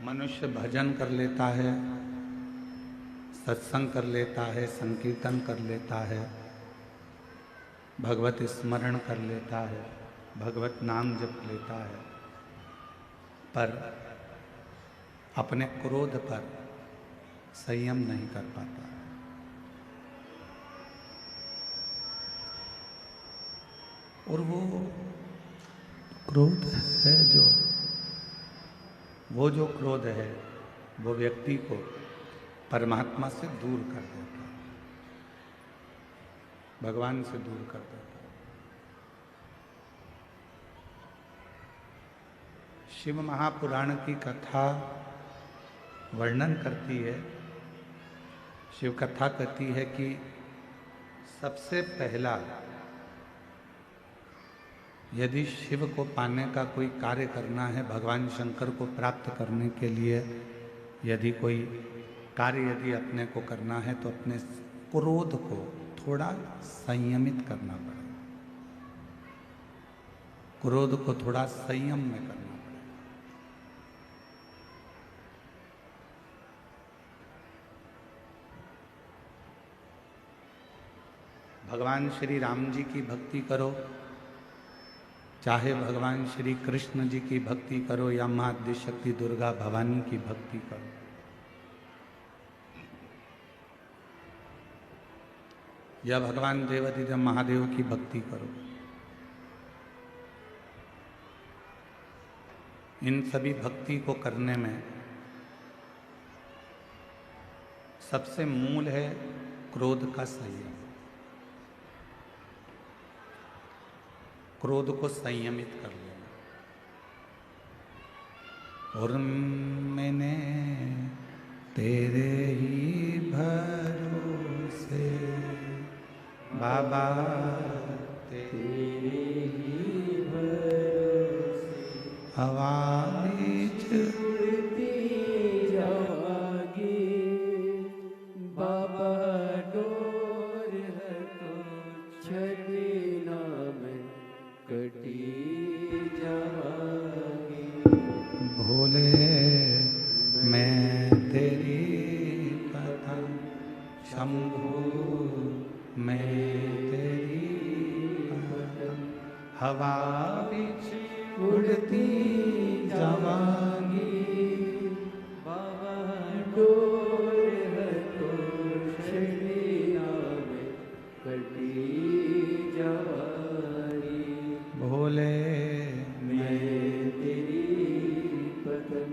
मनुष्य भजन कर लेता है, सत्संग कर लेता है, संकीर्तन कर लेता है, भगवत स्मरण कर लेता है, भगवत नाम जप लेता है, पर अपने क्रोध पर संयम नहीं कर पाता। और वो क्रोध है जो क्रोध है वो व्यक्ति को परमात्मा से दूर कर देता है, भगवान से दूर कर देता है। शिव महापुराण की कथा वर्णन करती है, शिव कथा कहती है कि सबसे पहला यदि शिव को पाने का कोई कार्य करना है, भगवान शंकर को प्राप्त करने के लिए यदि कोई कार्य यदि अपने को करना है तो अपने क्रोध को थोड़ा संयमित करना पड़ेगा, क्रोध को थोड़ा संयम में करना पड़ेगा। भगवान श्री राम जी की भक्ति करो, चाहे भगवान श्री कृष्ण जी की भक्ति करो या माँ आद्यशक्ति दुर्गा भवानी की भक्ति करो, या भगवान देवाधिदेव महादेव की भक्ति करो, इन सभी भक्ति को करने में सबसे मूल है क्रोध का संयम। क्रोध को संयमित कर लेना। और मैंने तेरे ही भरोसे बाबा, तेरे ही भरोसे हवा बीच उड़ती जावागी, बाबा डोर है तो छड़ी नाम कटी जावागी। भोले मैं तेरी कथा, शंभू मैं तेरी कथा, हवा बीच उड़ती जावागी, बाबा डोर है तो छड़ी नाम कटी जावागी। भोले मैं तेरी पतन।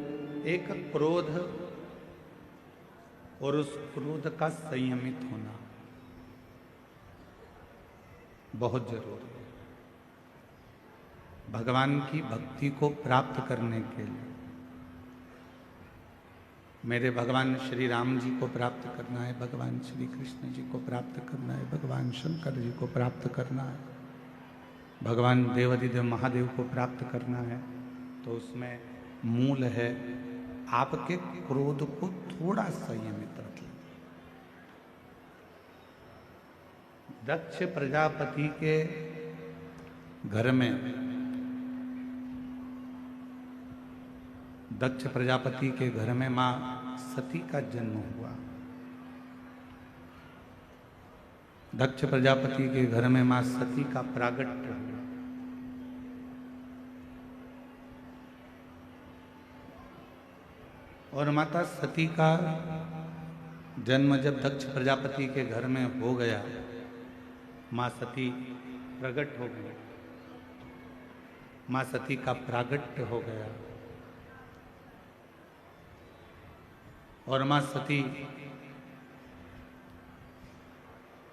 एक क्रोध और उस क्रोध का संयमित होना बहुत जरूरी है भगवान की भक्ति को प्राप्त करने के लिए। मेरे भगवान श्री राम जी को प्राप्त करना है, भगवान श्री कृष्ण जी को प्राप्त करना है, भगवान शंकर जी को प्राप्त करना है, भगवान देवाधिदेव महादेव को प्राप्त करना है, तो उसमें मूल है आपके क्रोध को थोड़ा संयमित रख लें। दक्ष प्रजापति के घर में, दक्ष प्रजापति के घर में मां सती का जन्म हुआ। दक्ष प्रजापति के घर में मां सती का प्रागट्य हुआ। और माता सती का जन्म जब दक्ष प्रजापति के घर में हो गया, मां सती प्रकट हो गई, मां सती का प्रागट्य हो गया। और मां सती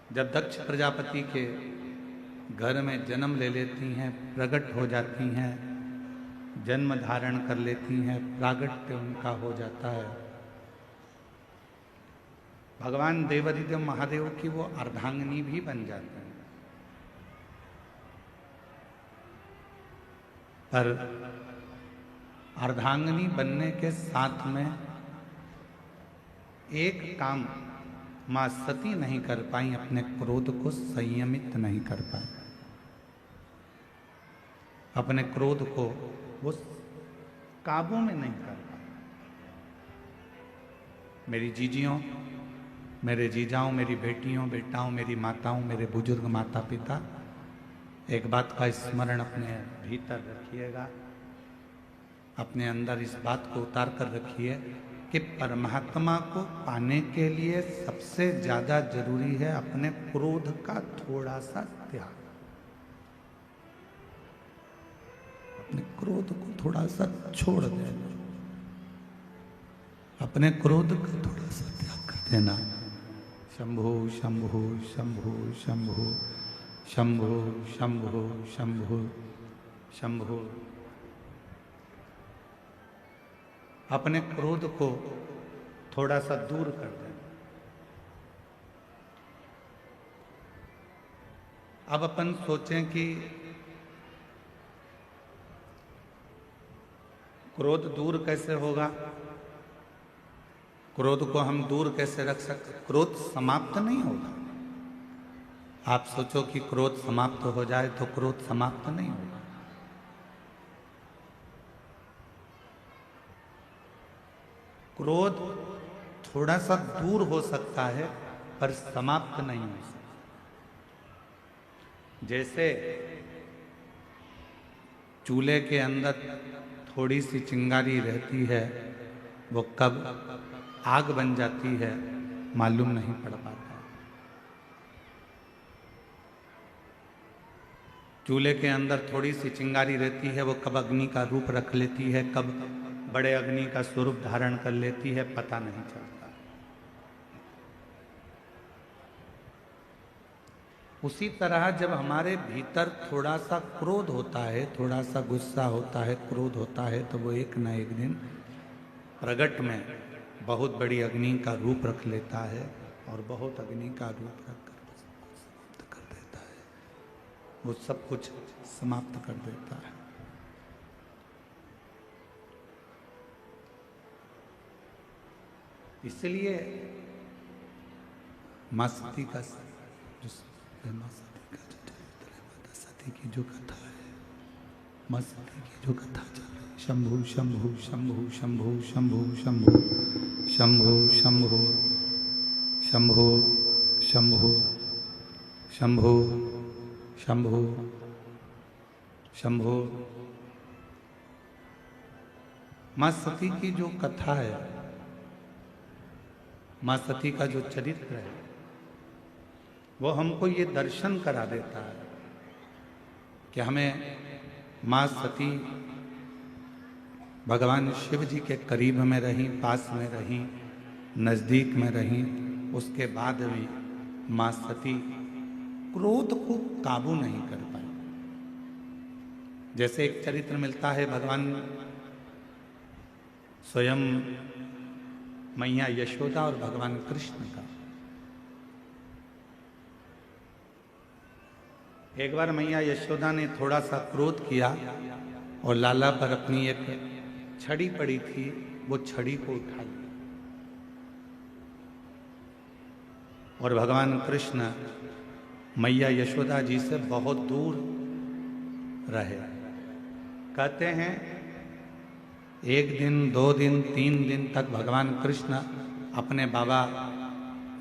जब दक्ष प्रजापति के घर में जन्म ले लेती हैं, प्रकट हो जाती हैं, जन्म धारण कर लेती हैं, प्रागट्य उनका हो जाता है, भगवान देवाधिदेव महादेव की वो अर्धांगिनी भी बन जाते हैं। पर अर्धांगिनी बनने के साथ में एक काम मां सती नहीं कर पाई, अपने क्रोध को संयमित नहीं कर पाई, अपने क्रोध को वो काबू में नहीं कर पाई। मेरी जीजियों, मेरे जीजाओं, मेरी बेटियों, बेटाओं, मेरी माताओं, मेरे बुजुर्ग माता पिता, एक बात का स्मरण अपने भीतर रखिएगा, अपने अंदर इस बात को उतार कर रखिए कि परमात्मा को पाने के लिए सबसे ज्यादा जरूरी है अपने क्रोध का थोड़ा सा त्याग। अपने क्रोध को थोड़ा सा छोड़ देना, अपने क्रोध का थोड़ा सा त्याग कर देना। शंभो शंभो शंभो शंभो शंभो शंभो शंभो शंभो। अपने क्रोध को थोड़ा सा दूर कर देना। अब अपन सोचें कि क्रोध दूर कैसे होगा, क्रोध को हम दूर कैसे रख सकते। क्रोध समाप्त नहीं होगा। आप सोचो कि क्रोध समाप्त हो जाए तो क्रोध समाप्त नहीं होगा। क्रोध थोड़ा सा दूर हो सकता है पर समाप्त नहीं हो सकता। जैसे चूल्हे के अंदर थोड़ी सी चिंगारी रहती है, वो कब आग बन जाती है मालूम नहीं पड़ पाता। चूल्हे के अंदर थोड़ी सी चिंगारी रहती है, वो कब अग्नि का रूप रख लेती है, कब बड़े अग्नि का स्वरूप धारण कर लेती है, पता नहीं चलता। उसी तरह जब हमारे भीतर थोड़ा सा क्रोध होता है, थोड़ा सा गुस्सा होता है, क्रोध होता है, तो वो एक न एक दिन प्रगट में बहुत बड़ी अग्नि का रूप रख लेता है और बहुत अग्नि का रूप रखकर समाप्त कर देता है। वो सब कुछ समाप्त कर देता है। इसलिए मां सती का मां सती का जो चरित्र है, माता सती की जो कथा है, मां सती की जो कथा चल रही है, शंभु शंभु शंभु शंभु शंभु शंभु शंभु शंभु शंभु शंभु शंभु शंभु शंभु। मां सती की जो कथा है, मां सती का जो चरित्र है, वो हमको ये दर्शन करा देता है कि हमें मां सती भगवान शिव जी के करीब में रही, पास में रही, नजदीक में रही, उसके बाद भी मां सती क्रोध को काबू नहीं कर पाई। जैसे एक चरित्र मिलता है भगवान स्वयं मैया यशोदा और भगवान कृष्ण का। एक बार मैया यशोदा ने थोड़ा सा क्रोध किया और लाला पर अपनी एक छड़ी पड़ी थी, वो छड़ी को उठा लिया और भगवान कृष्ण मैया यशोदा जी से बहुत दूर रहे। कहते हैं एक दिन, 2 दिन, 3 दिन तक भगवान कृष्ण अपने बाबा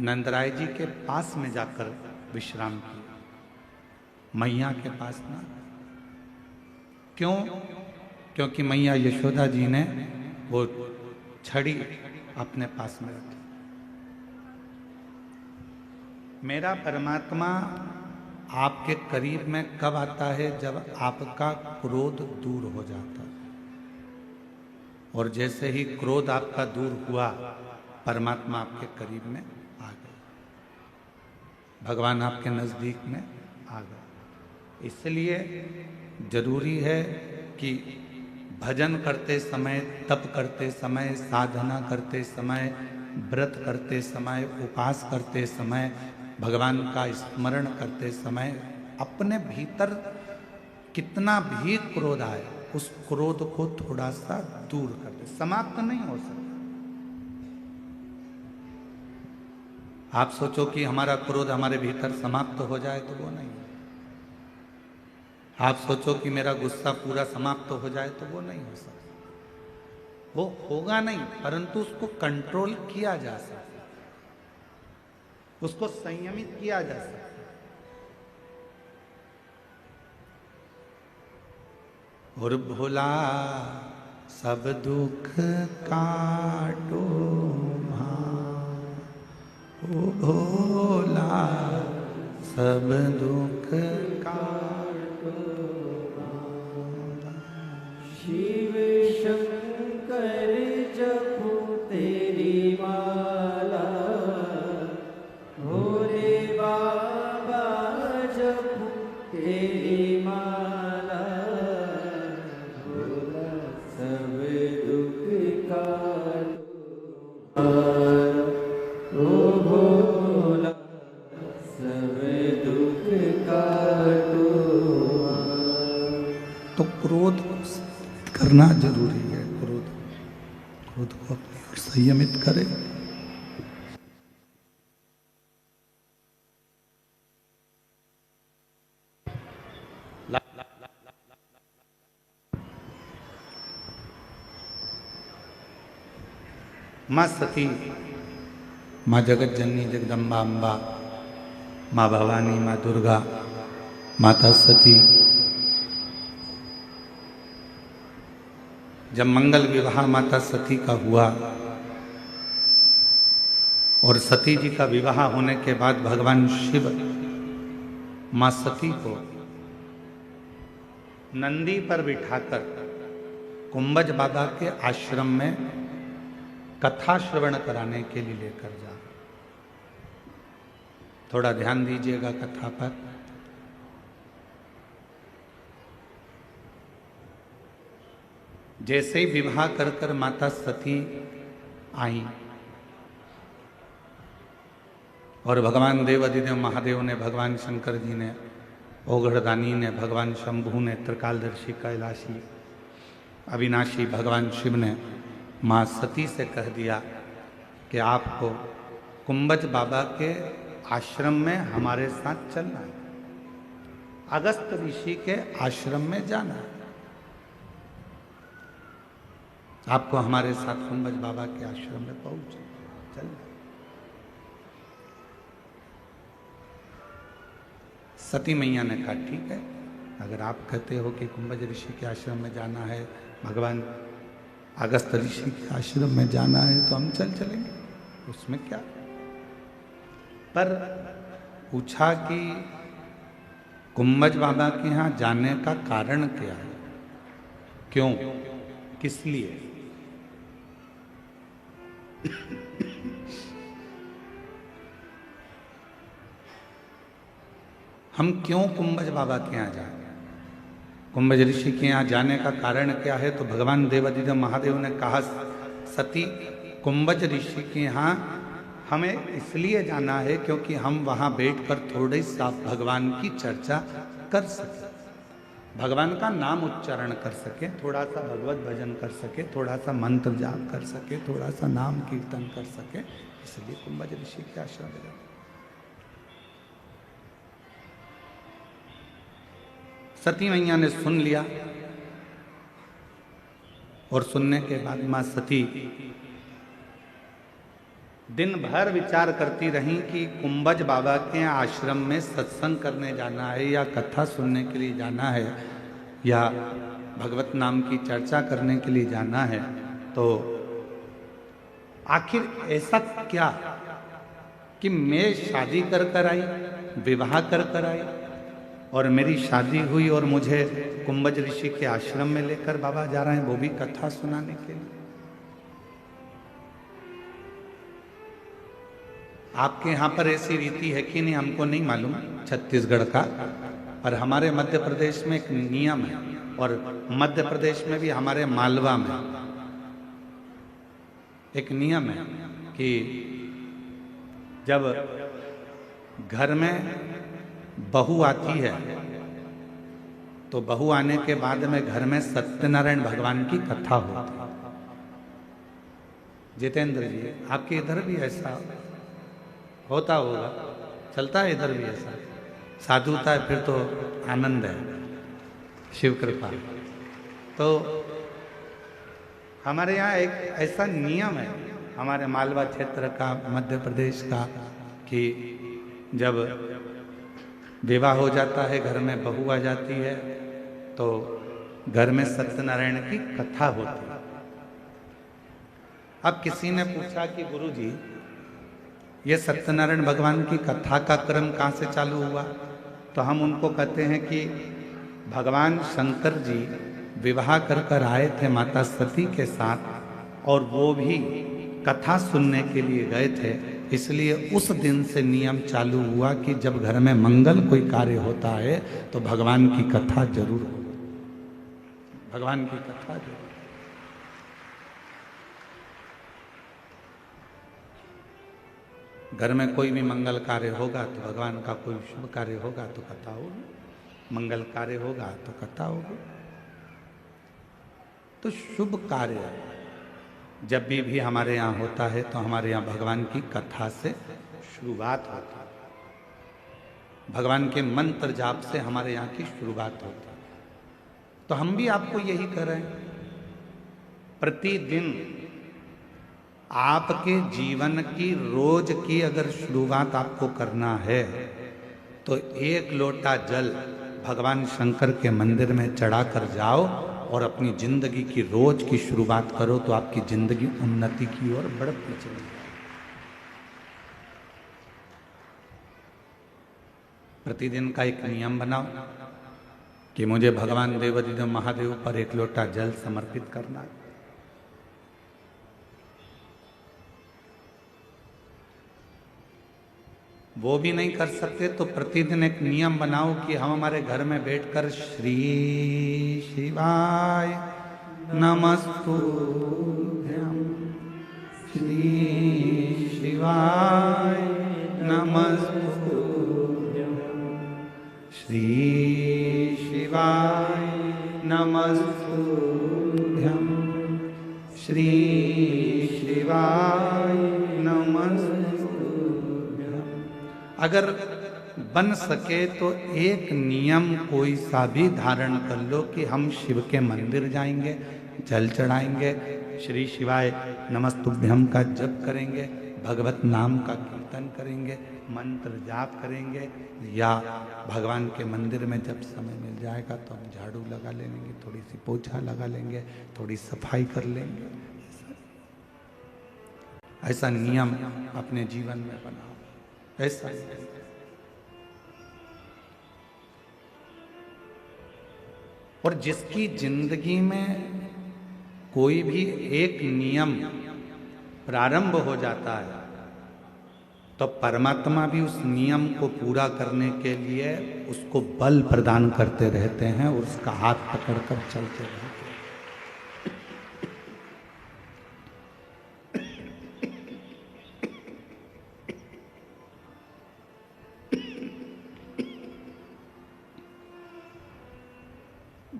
नंदराय जी के पास में जाकर विश्राम किया, मैया के पास ना। क्यों? क्योंकि मैया यशोदा जी ने वो छड़ी अपने पास में रखी। मेरा परमात्मा आपके करीब में कब आता है? जब आपका क्रोध दूर हो जाता है। और जैसे ही क्रोध आपका दूर हुआ, परमात्मा आपके करीब में आ गए, भगवान आपके नजदीक में आ गए। इसलिए जरूरी है कि भजन करते समय, तप करते समय, साधना करते समय, व्रत करते समय, उपवास करते समय, भगवान का स्मरण करते समय अपने भीतर कितना भी क्रोध आए, उस क्रोध को थोड़ा सा दूर कर दे। समाप्त नहीं हो सकता। आप सोचो कि हमारा क्रोध हमारे भीतर समाप्त हो जाए, तो वो नहीं। आप सोचो कि मेरा गुस्सा पूरा समाप्त हो जाए, तो वो नहीं हो सकता। वो होगा नहीं, परंतु उसको कंट्रोल किया जा सकता, उसको संयमित किया जा सकता। और भोला सब दुख काटो ओ भोला सब दुख काटो। शिव शंकर जपो तेरी माला, भोले बाबा जपो तेरी माला, भोला सब दुख काटो ओ भोला सब दुख काटो। तो क्रोध को करना जरूरी है। क्रोध को अपनी ओर संयमित करे। माँ सती, माँ जगत जननी जगदम्बा अम्बा, माँ भवानी, माँ दुर्गा, माता सती जब मंगल विवाह माता सती का हुआ और सती जी का विवाह होने के बाद भगवान शिव माँ सती को नंदी पर बिठाकर कुंभज बाबा के आश्रम में कथा श्रवण कराने के लिए लेकर जा। थोड़ा ध्यान दीजिएगा कथा पर। जैसे ही विवाह कर कर माता सती आई और भगवान देवाधिदेव महादेव ने, भगवान शंकर जी ने, ओघड़दानी ने, भगवान शंभू ने, त्रिकालदर्शी कैलाशी अविनाशी भगवान शिव ने माँ सती से कह दिया कि आपको कुंभज बाबा के आश्रम में हमारे साथ चलना है, अगस्त ऋषि के आश्रम में जाना है, आपको हमारे साथ कुंभज बाबा के आश्रम में चलना। सती मैया ने कहा ठीक है, अगर आप कहते हो कि कुंभज ऋषि के आश्रम में जाना है, भगवान अगस्त ऋषि के आश्रम में जाना है, तो हम चलेंगे, उसमें क्या। पर पूछा कि कुंभज बाबा के यहाँ जाने का कारण क्या है, क्यों, किस लिए। हम क्यों कुंभज बाबा के यहाँ जाएं, कुंभज ऋषि के यहाँ जाने का कारण क्या है। तो भगवान देवाधिदेव महादेव ने कहा सती, कुंभज ऋषि के यहाँ हमें इसलिए जाना है क्योंकि हम वहाँ बैठकर थोड़ी सा भगवान की चर्चा कर सकें, भगवान का नाम उच्चारण कर सके, थोड़ा सा भगवत भजन कर सके, थोड़ा सा मंत्र जाप कर सके, थोड़ा सा नाम कीर्तन कर सके, इसलिए कुंभज ऋषि के आश्रम में जाते। सती मैया ने सुन लिया और सुनने के बाद मां सती दिन भर विचार करती रहीं कि कुंभज बाबा के आश्रम में सत्संग करने जाना है या कथा सुनने के लिए जाना है या भगवत नाम की चर्चा करने के लिए जाना है। तो आखिर ऐसा क्या कि मैं शादी कर आई, विवाह कर आई और मेरी शादी हुई और मुझे कुंभज ऋषि के आश्रम में लेकर बाबा जा रहे हैं, वो भी कथा सुनाने के लिए। आपके यहाँ पर ऐसी रीति है कि नहीं हमको नहीं मालूम, छत्तीसगढ़ का, पर हमारे मध्य प्रदेश में एक नियम है और मध्य प्रदेश में भी हमारे मालवा में एक नियम है कि जब घर में बहू आती है तो बहू आने के बाद में घर में सत्यनारायण भगवान की कथा होती है। जितेंद्र जी, आपके इधर भी ऐसा होता होगा, चलता है इधर भी ऐसा, साधुता है फिर तो आनंद है, शिव कृपा। तो हमारे यहाँ एक ऐसा नियम है हमारे मालवा क्षेत्र का, मध्य प्रदेश का, कि जब विवाह हो जाता है, घर में बहू आ जाती है, तो घर में सत्यनारायण की कथा होती है। अब किसी ने पूछा कि गुरुजी, ये सत्यनारायण भगवान की कथा का क्रम कहाँ से चालू हुआ? तो हम उनको कहते हैं कि भगवान शंकर जी विवाह कर आए थे माता सती के साथ, और वो भी कथा सुनने के लिए गए थे। इसलिए उस दिन से नियम चालू हुआ कि जब घर में मंगल कोई कार्य होता है तो भगवान की कथा जरूर हो, भगवान की कथा जरूर। घर में कोई भी मंगल कार्य होगा तो भगवान का कोई शुभ कार्य होगा तो कथा होगी, मंगल कार्य होगा तो कथा होगी। तो शुभ कार्य जब भी हमारे यहाँ होता है तो हमारे यहाँ भगवान की कथा से शुरुआत होती है, भगवान के मंत्र जाप से हमारे यहाँ की शुरुआत होती है। तो हम भी आपको यही कर रहे हैं, प्रतिदिन आपके जीवन की रोज की अगर शुरुआत आपको करना है तो एक लोटा जल भगवान शंकर के मंदिर में चढ़ा कर जाओ और अपनी जिंदगी की रोज की शुरुआत करो, तो आपकी जिंदगी उन्नति की ओर बढ़ती चली जाए। प्रतिदिन का एक नियम बनाओ कि मुझे भगवान देवाधिदेव महादेव पर एक लोटा जल समर्पित करना है। वो भी नहीं कर सकते तो प्रतिदिन एक नियम बनाओ कि हम हमारे घर में बैठकर श्री शिवाय नमस्तुभ्यं, श्री शिवाय नमस्तुभ्यं, श्री शिवाय नमस्तुभ्यं, श्री शिवाय नमस्तुभ्यं। अगर बन सके तो एक नियम कोई सा भी धारण कर लो कि हम शिव के मंदिर जाएंगे, जल चढ़ाएंगे, श्री शिवाय नमस्तुभ्यम का जप करेंगे, भगवत नाम का कीर्तन करेंगे, मंत्र जाप करेंगे, या भगवान के मंदिर में जब समय मिल जाएगा तो हम झाड़ू लगा लेंगे, थोड़ी सी पोछा लगा लेंगे, थोड़ी सफाई कर लेंगे। ऐसा नियम अपने जीवन में बनाओ, ऐसा। और जिसकी जिंदगी में कोई भी एक नियम प्रारंभ हो जाता है तो परमात्मा भी उस नियम को पूरा करने के लिए उसको बल प्रदान करते रहते हैं और उसका हाथ पकड़कर चलते रहते हैं।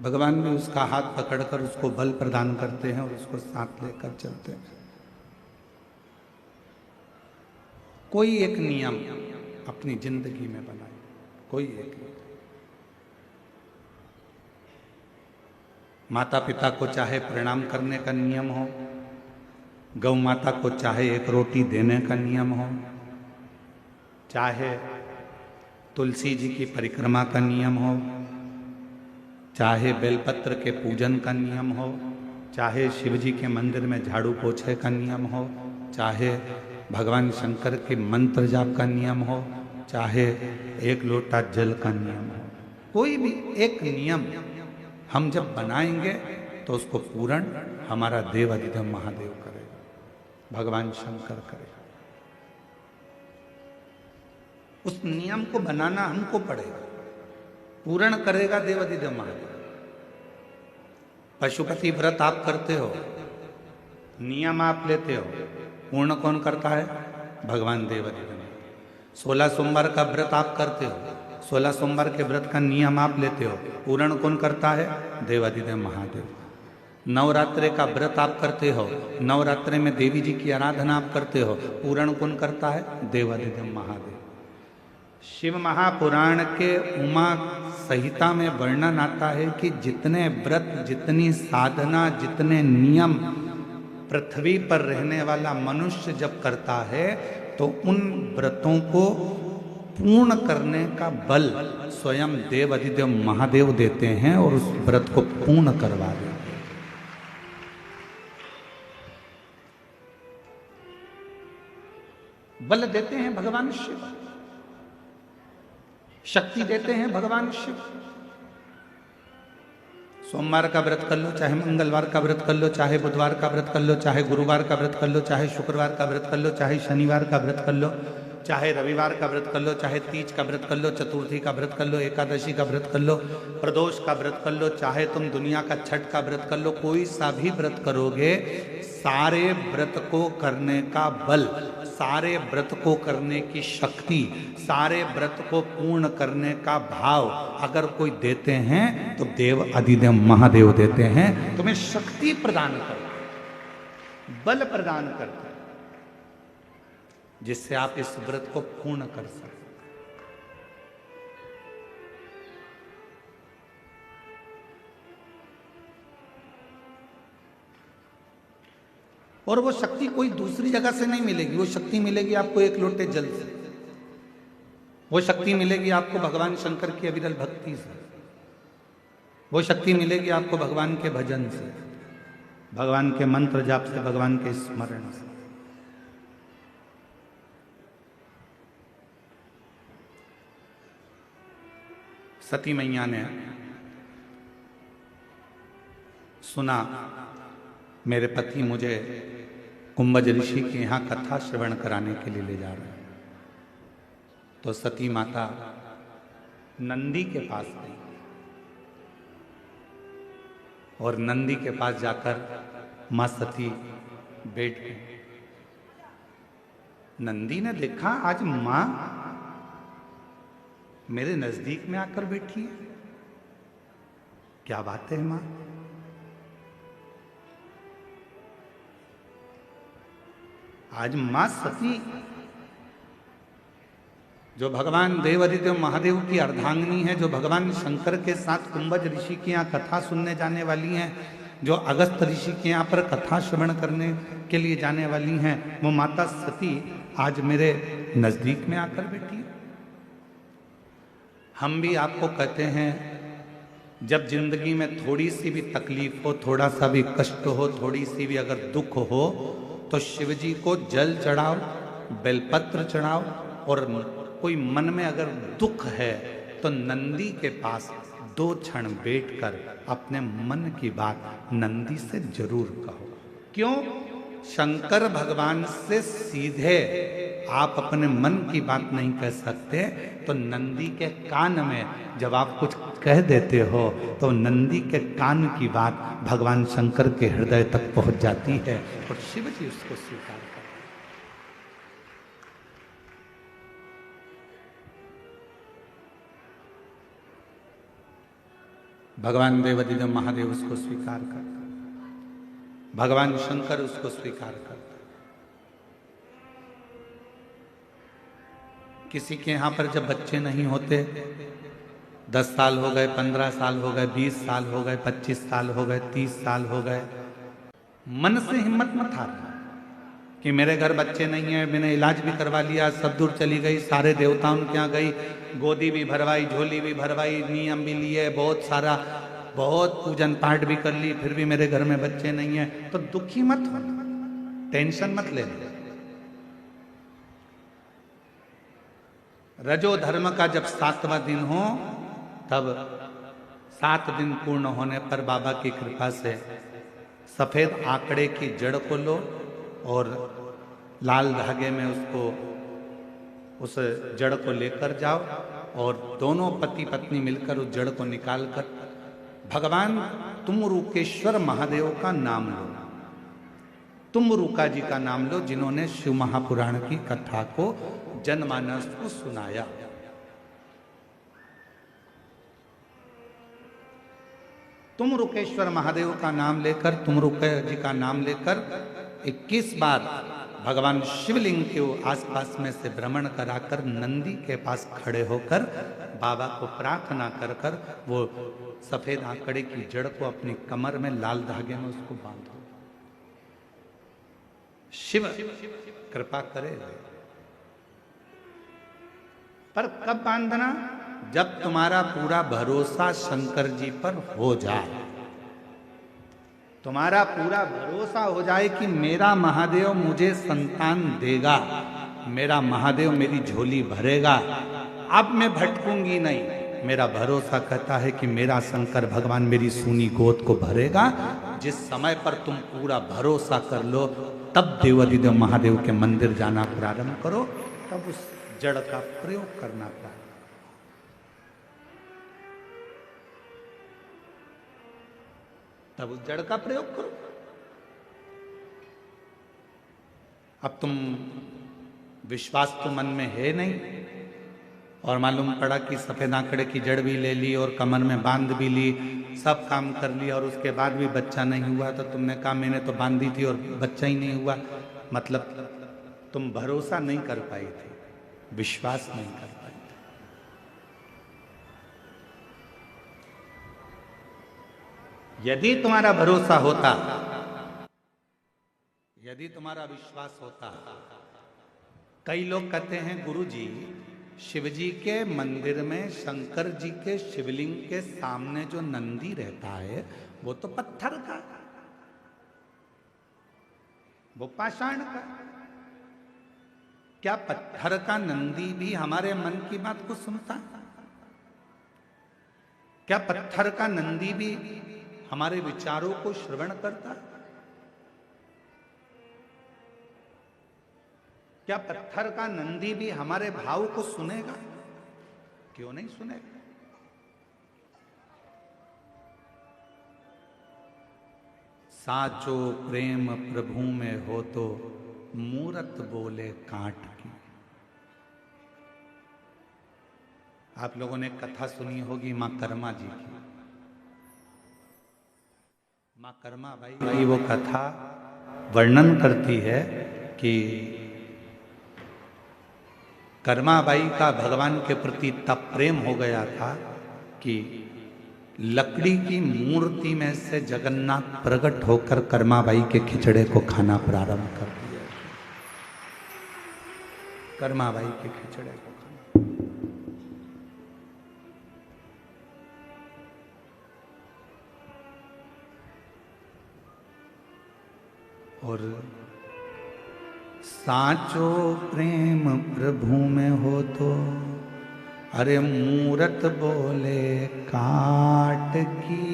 भगवान भी उसका हाथ पकड़कर उसको बल प्रदान करते हैं और उसको साथ लेकर चलते हैं। कोई एक नियम अपनी जिंदगी में बनाए, कोई एक। माता पिता को चाहे प्रणाम करने का नियम हो, गौ माता को चाहे एक रोटी देने का नियम हो, चाहे तुलसी जी की परिक्रमा का नियम हो, चाहे बेलपत्र के पूजन का नियम हो, चाहे शिव जी के मंदिर में झाड़ू पोछे का नियम हो, चाहे भगवान शंकर के मंत्र जाप का नियम हो, चाहे एक लोटा जल का नियम हो, कोई भी एक नियम हम जब बनाएंगे तो उसको पूर्ण हमारा देवाधिदेव महादेव करेगा, भगवान शंकर करेगा। उस नियम को बनाना हमको पड़ेगा, पूर्ण करेगा देवाधिदेव महादेव। पशुपति व्रत आप करते हो, नियम आप लेते हो, पूर्ण कौन करता है? भगवान देवाधिदेव। 16 सोमवार का व्रत आप करते हो, 16 सोमवार के व्रत का नियम आप लेते हो, पूर्ण कौन करता है? देवाधिदेव महादेव। नवरात्रे का व्रत आप करते हो, नवरात्रे में देवी जी की आराधना आप करते हो, पूर्ण कौन करता है? देवाधिदेव महादेव। शिव महापुराण के उमा संहिता में वर्णन आता है कि जितने व्रत, जितनी साधना, जितने नियम पृथ्वी पर रहने वाला मनुष्य जब करता है तो उन व्रतों को पूर्ण करने का बल स्वयं देव अधिदेव महादेव देते हैं और उस व्रत को पूर्ण करवा देते हैं। बल देते हैं भगवान शिव, शक्ति देते हैं भगवान शिव। सोमवार का व्रत कर लो, चाहे मंगलवार का व्रत कर लो, चाहे बुधवार का व्रत कर लो, चाहे गुरुवार का व्रत कर लो, चाहे शुक्रवार का व्रत कर लो, चाहे शनिवार का व्रत कर लो, चाहे रविवार का व्रत कर लो, चाहे तीज का व्रत कर लो, चतुर्थी का व्रत कर लो, एकादशी का व्रत कर लो, प्रदोष का व्रत कर लो, चाहे तुम दुनिया का छठ का व्रत कर लो, कोई सा भी व्रत करोगे, सारे व्रत को करने का बल, सारे व्रत को करने की शक्ति, सारे व्रत को पूर्ण करने का भाव अगर कोई देते हैं तो देव अधिदेव महादेव देते हैं। तुम्हें शक्ति प्रदान करते, बल प्रदान करते, जिससे आप इस व्रत को पूर्ण कर सकें। और वो शक्ति कोई दूसरी जगह से नहीं मिलेगी, वो शक्ति मिलेगी आपको एक लोटे जल से, वो शक्ति मिलेगी आपको भगवान शंकर की अविरल भक्ति से, वो शक्ति मिलेगी आपको भगवान के भजन से, भगवान के मंत्र जाप से, भगवान के स्मरण से। सती मैया ने सुना मेरे पति मुझे कुंभज ऋषि के यहाँ कथा श्रवण कराने के लिए ले जा रहे हैं, तो सती माता नंदी के पास गई और नंदी के पास जाकर मां सती बैठ गई। नंदी ने देखा आज मां मेरे नजदीक में आकर बैठी है, क्या बात है मां। आज मां सती जो भगवान देव अधिदेव महादेव की अर्धांगिनी है, जो भगवान शंकर के साथ कुंभज ऋषि की यहाँ कथा सुनने जाने वाली हैं, जो अगस्त ऋषि के यहाँ पर कथा श्रवण करने के लिए जाने वाली हैं, वो माता सती आज मेरे नजदीक में आकर बैठी है। हम भी आपको कहते हैं जब जिंदगी में थोड़ी सी भी तकलीफ हो, थोड़ा सा भी कष्ट हो, थोड़ी सी भी अगर दुख हो, तो शिव जी को जल चढ़ाओ, बेलपत्र चढ़ाओ, और कोई मन में अगर दुख है तो नंदी के पास 2 क्षण बैठकर अपने मन की बात नंदी से जरूर कहो। क्यों? शंकर भगवान से सीधे आप अपने मन की बात नहीं कह सकते, तो नंदी के कान में जब आप कुछ कह देते हो तो नंदी के कान की बात भगवान शंकर के हृदय तक पहुंच जाती है और शिव जी उसको स्वीकार करते हैं। भगवान देव अधिदेव महादेव उसको स्वीकार करते, भगवान शंकर उसको स्वीकार करते। किसी के यहां पर जब बच्चे नहीं होते, 10 साल हो गए, 15 साल हो गए, 20 साल हो गए, 25 साल हो गए, 30 साल हो गए, मन से हिम्मत मत हारना कि मेरे घर बच्चे नहीं है, मैंने इलाज भी करवा लिया, सब दूर चली गई, सारे देवताओं के यहाँ गई, गोदी भी भरवाई, झोली भी भरवाई, नियम भी लिए, बहुत सारा बहुत पूजन पाठ भी कर ली, फिर भी मेरे घर में बच्चे नहीं है, तो दुखी मत हो, टेंशन मत ले। रजो धर्म का जब 7वां दिन हो, तब 7 दिन पूर्ण होने पर बाबा की कृपा से सफेद आंकड़े की जड़ को लो और लाल धागे में उसको उस जड़ को लेकर जाओ और दोनों पति पत्नी मिलकर उस जड़ को निकालकर भगवान तुमरुकेश्वर महादेव का नाम लो, तुमरुका जी का नाम लो, जिन्होंने शिव महापुराण की कथा को जनमानस को सुनाया। तुमरुकेश्वर महादेव का नाम लेकर, तुमरुके जी का नाम लेकर 21 बार भगवान शिवलिंग के आसपास में से भ्रमण कराकर नंदी के पास खड़े होकर बाबा को प्रार्थना कर कर वो सफेद आंकड़े की जड़ को अपनी कमर में लाल धागे में उसको बांधो। शिव कृपा करे। पर कब बांधना? जब तुम्हारा पूरा भरोसा शंकर जी पर हो जाए, तुम्हारा पूरा भरोसा हो जाए कि मेरा महादेव मुझे संतान देगा, मेरा महादेव मेरी झोली भरेगा, अब मैं भटकूंगी नहीं। मेरा भरोसा कहता है कि मेरा शंकर भगवान मेरी सूनी गोद को भरेगा। जिस समय पर तुम पूरा भरोसा कर लो, तब देवाधिदेव महादेव के मंदिर जाना प्रारंभ करो, तब उस जड़ का प्रयोग करना प्रारंभ। तब उस जड़ का प्रयोग करो। अब तुम विश्वास तो मन में है नहीं, और मालूम पड़ा कि सफेद आंकड़े की जड़ भी ले ली और कमर में बांध भी ली, सब काम कर लिया, और उसके बाद भी बच्चा नहीं हुआ। तो तुमने कहा मैंने तो बांधी थी और बच्चा ही नहीं हुआ। मतलब तुम भरोसा नहीं कर पाई थी, विश्वास नहीं कर पाई थी। यदि तुम्हारा भरोसा होता, यदि तुम्हारा विश्वास होता। कई लोग कहते हैं गुरुजी, शिवजी के मंदिर में शंकर जी के शिवलिंग के सामने जो नंदी रहता है वो तो पत्थर का, वो पाषाण का। क्या पत्थर का नंदी भी हमारे मन की बात को सुनता? क्या पत्थर का नंदी भी हमारे विचारों को श्रवण करता? क्या पत्थर का नंदी भी हमारे भाव को सुनेगा? क्यों नहीं सुनेगा? साचो प्रेम प्रभु में हो तो मूरत बोले काट की। आप लोगों ने कथा सुनी होगी मां कर्मा जी की। मां कर्मा बाई वो कथा वर्णन करती है कि कर्माबाई का भगवान के प्रति तब प्रेम हो गया था कि लकड़ी की मूर्ति में से जगन्नाथ प्रकट होकर कर्माबाई के खिचड़े को खाना प्रारंभ कर दिया। कर्माबाई के खिचड़े को खाना। और साचो प्रेम प्रभु में हो तो, अरे मूरत बोले काट की,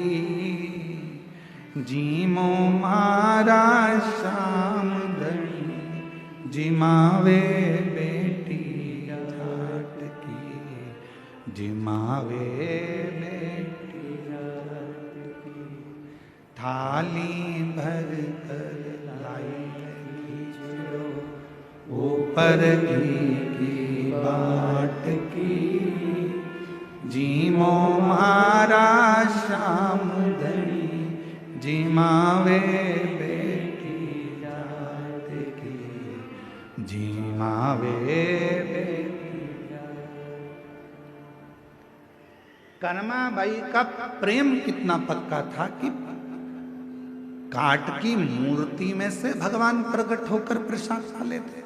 जीमो मारा श्याम धनी, जिमावे बेटी जाट की, जिमावे बेटी जाट की। थाली भर कर लाई ऊपर की बाट की, जीमो मारा श्याम धनी, जिमावे बेटी जात की, जिमावे बेटी जात। कर्माबाई का प्रेम कितना पक्का था कि काट की मूर्ति में से भगवान प्रकट होकर प्रसाद खा लेते।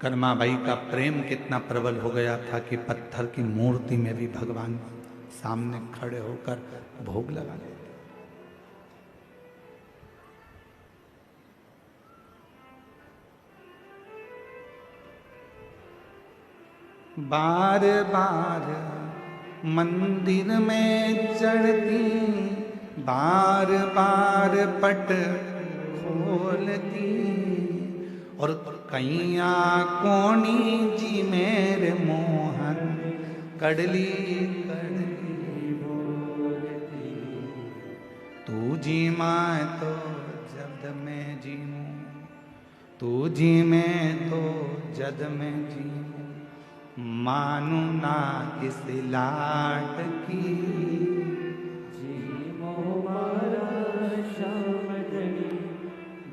कर्माबाई का प्रेम कितना प्रबल हो गया था कि पत्थर की मूर्ति में भी भगवान सामने खड़े होकर भोग लगा लेते। बार बार मंदिर में चढ़ती, बार बार पट खोलती, और कैया कोणी जी मेरे मोहन, कड़ली कड़ली बोलती। तू जी माँ तो जद में जीऊं, तू जी में तो जद में जीऊं, मानू ना इस लाट की, जीमो मारा श्याम धनी,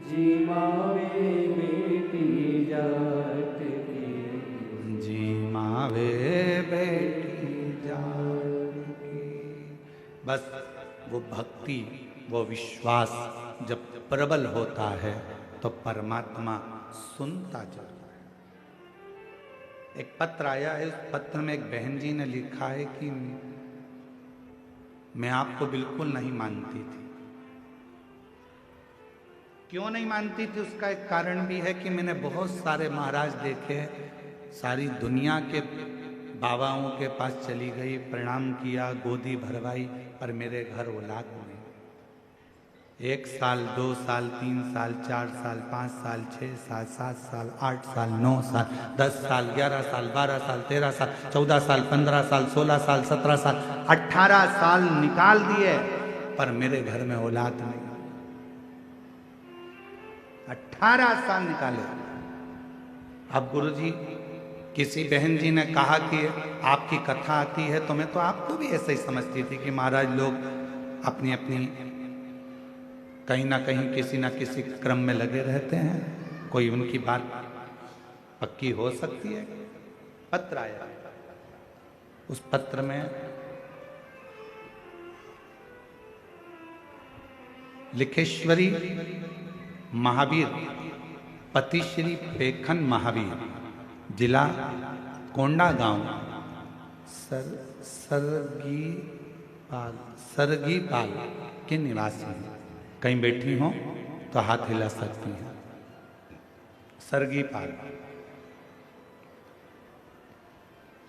जिमावे बेटी जाट की, जिमावे बेटी जाट की। बस वो भक्ति, वो विश्वास जब प्रबल होता है तो परमात्मा सुनता जरूर है। एक पत्र आया है, उस पत्र में एक बहन जी ने लिखा है कि मैं आपको बिल्कुल नहीं मानती थी। क्यों नहीं मानती थी उसका एक कारण भी है कि मैंने बहुत सारे महाराज देखे, सारी दुनिया के बाबाओं के पास चली गई, प्रणाम किया, गोदी भरवाई, पर मेरे घर औलाद नहीं। 1 साल, 2 साल, 3 साल, 4 साल, 5 साल, 6 साल, 7 साल, 8 साल, 9 साल, 10 साल, 11 साल, 12 साल, 13 साल, 14 साल, 15 साल, 16 साल, 17 साल, 18 साल निकाल दिए, पर मेरे घर में औलाद नहीं। 18 साल निकाले। अब गुरुजी, किसी बहन जी ने कहा कि आपकी कथा आती है, तो मैं तो आपको भी ऐसे ही समझती थी कि महाराज लोग अपनी अपनी कहीं ना कहीं किसी ना किसी क्रम में लगे रहते हैं, कोई उनकी बात पक्की हो सकती है। पत्र आया, उस पत्र में लिखेश्वरी महावीर पतिश्री पेखन महावीर, जिला कोंडागांव, सरगीपाल के निवासी हैं। कहीं बैठी हो तो हाथ हिला सकती हैं। सरगीपाल।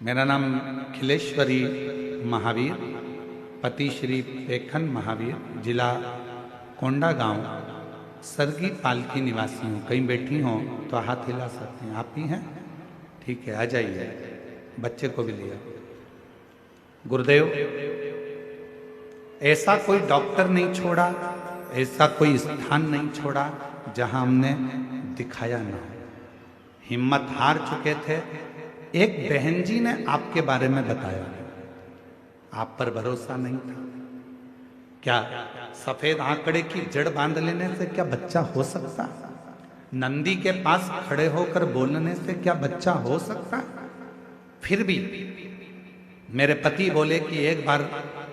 मेरा नाम खिलेश्वरी महावीर पति श्री पेखन महावीर, जिला कोंडागांव, सरगीपाल की निवासी हूँ। कहीं बैठी हो तो हाथ हिला सकते हैं। आप ही हैं? ठीक है, आ जाइए। बच्चे को भी लिया। गुरुदेव, ऐसा कोई डॉक्टर नहीं छोड़ा, ऐसा कोई स्थान नहीं छोड़ा जहां हमने दिखाया ना हो। हिम्मत हार चुके थे। एक बहन जी ने आपके बारे में बताया, आप पर भरोसा नहीं था। क्या सफेद आंकड़े की जड़ बांध लेने से क्या बच्चा हो सकता? नंदी के पास खड़े होकर बोलने से क्या बच्चा हो सकता? फिर भी मेरे पति बोले कि एक बार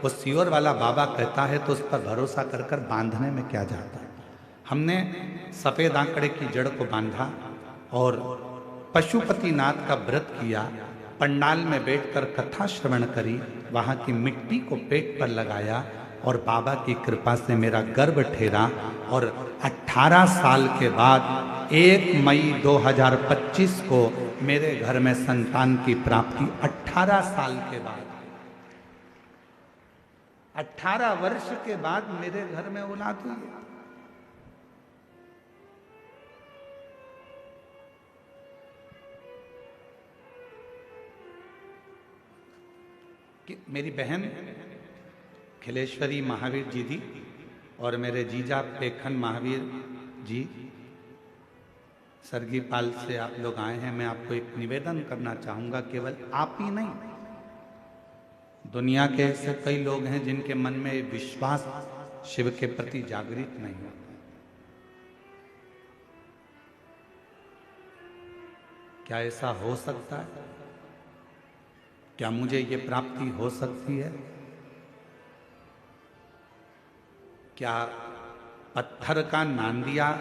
वो सियोर वाला बाबा कहता है तो उस पर भरोसा कर कर बांधने में क्या जाता है। हमने सफेद आंकड़े की जड़ को बांधा और पशुपतिनाथ का व्रत किया, पंडाल में बैठकर कथा श्रवण करी, वहां की मिट्टी को पेट पर लगाया और बाबा की कृपा से मेरा गर्भ ठहरा। और 18 साल के बाद 1 मई 2025 को मेरे घर में संतान की प्राप्ति। 18 साल के बाद, 18 वर्ष के बाद मेरे घर में औलाद हुई है। कि मेरी बहन खिलेश्वरी महावीर जी थी और मेरे जीजा पेखन महावीर जी सरगीपाल से आप लोग आए हैं। मैं आपको एक निवेदन करना चाहूंगा, केवल आप ही नहीं, दुनिया के ऐसे कई लोग हैं जिनके मन में विश्वास शिव के प्रति जागृत नहीं होता। क्या ऐसा हो सकता है? क्या मुझे ये प्राप्ति हो सकती है? क्या पत्थर का नांदिया,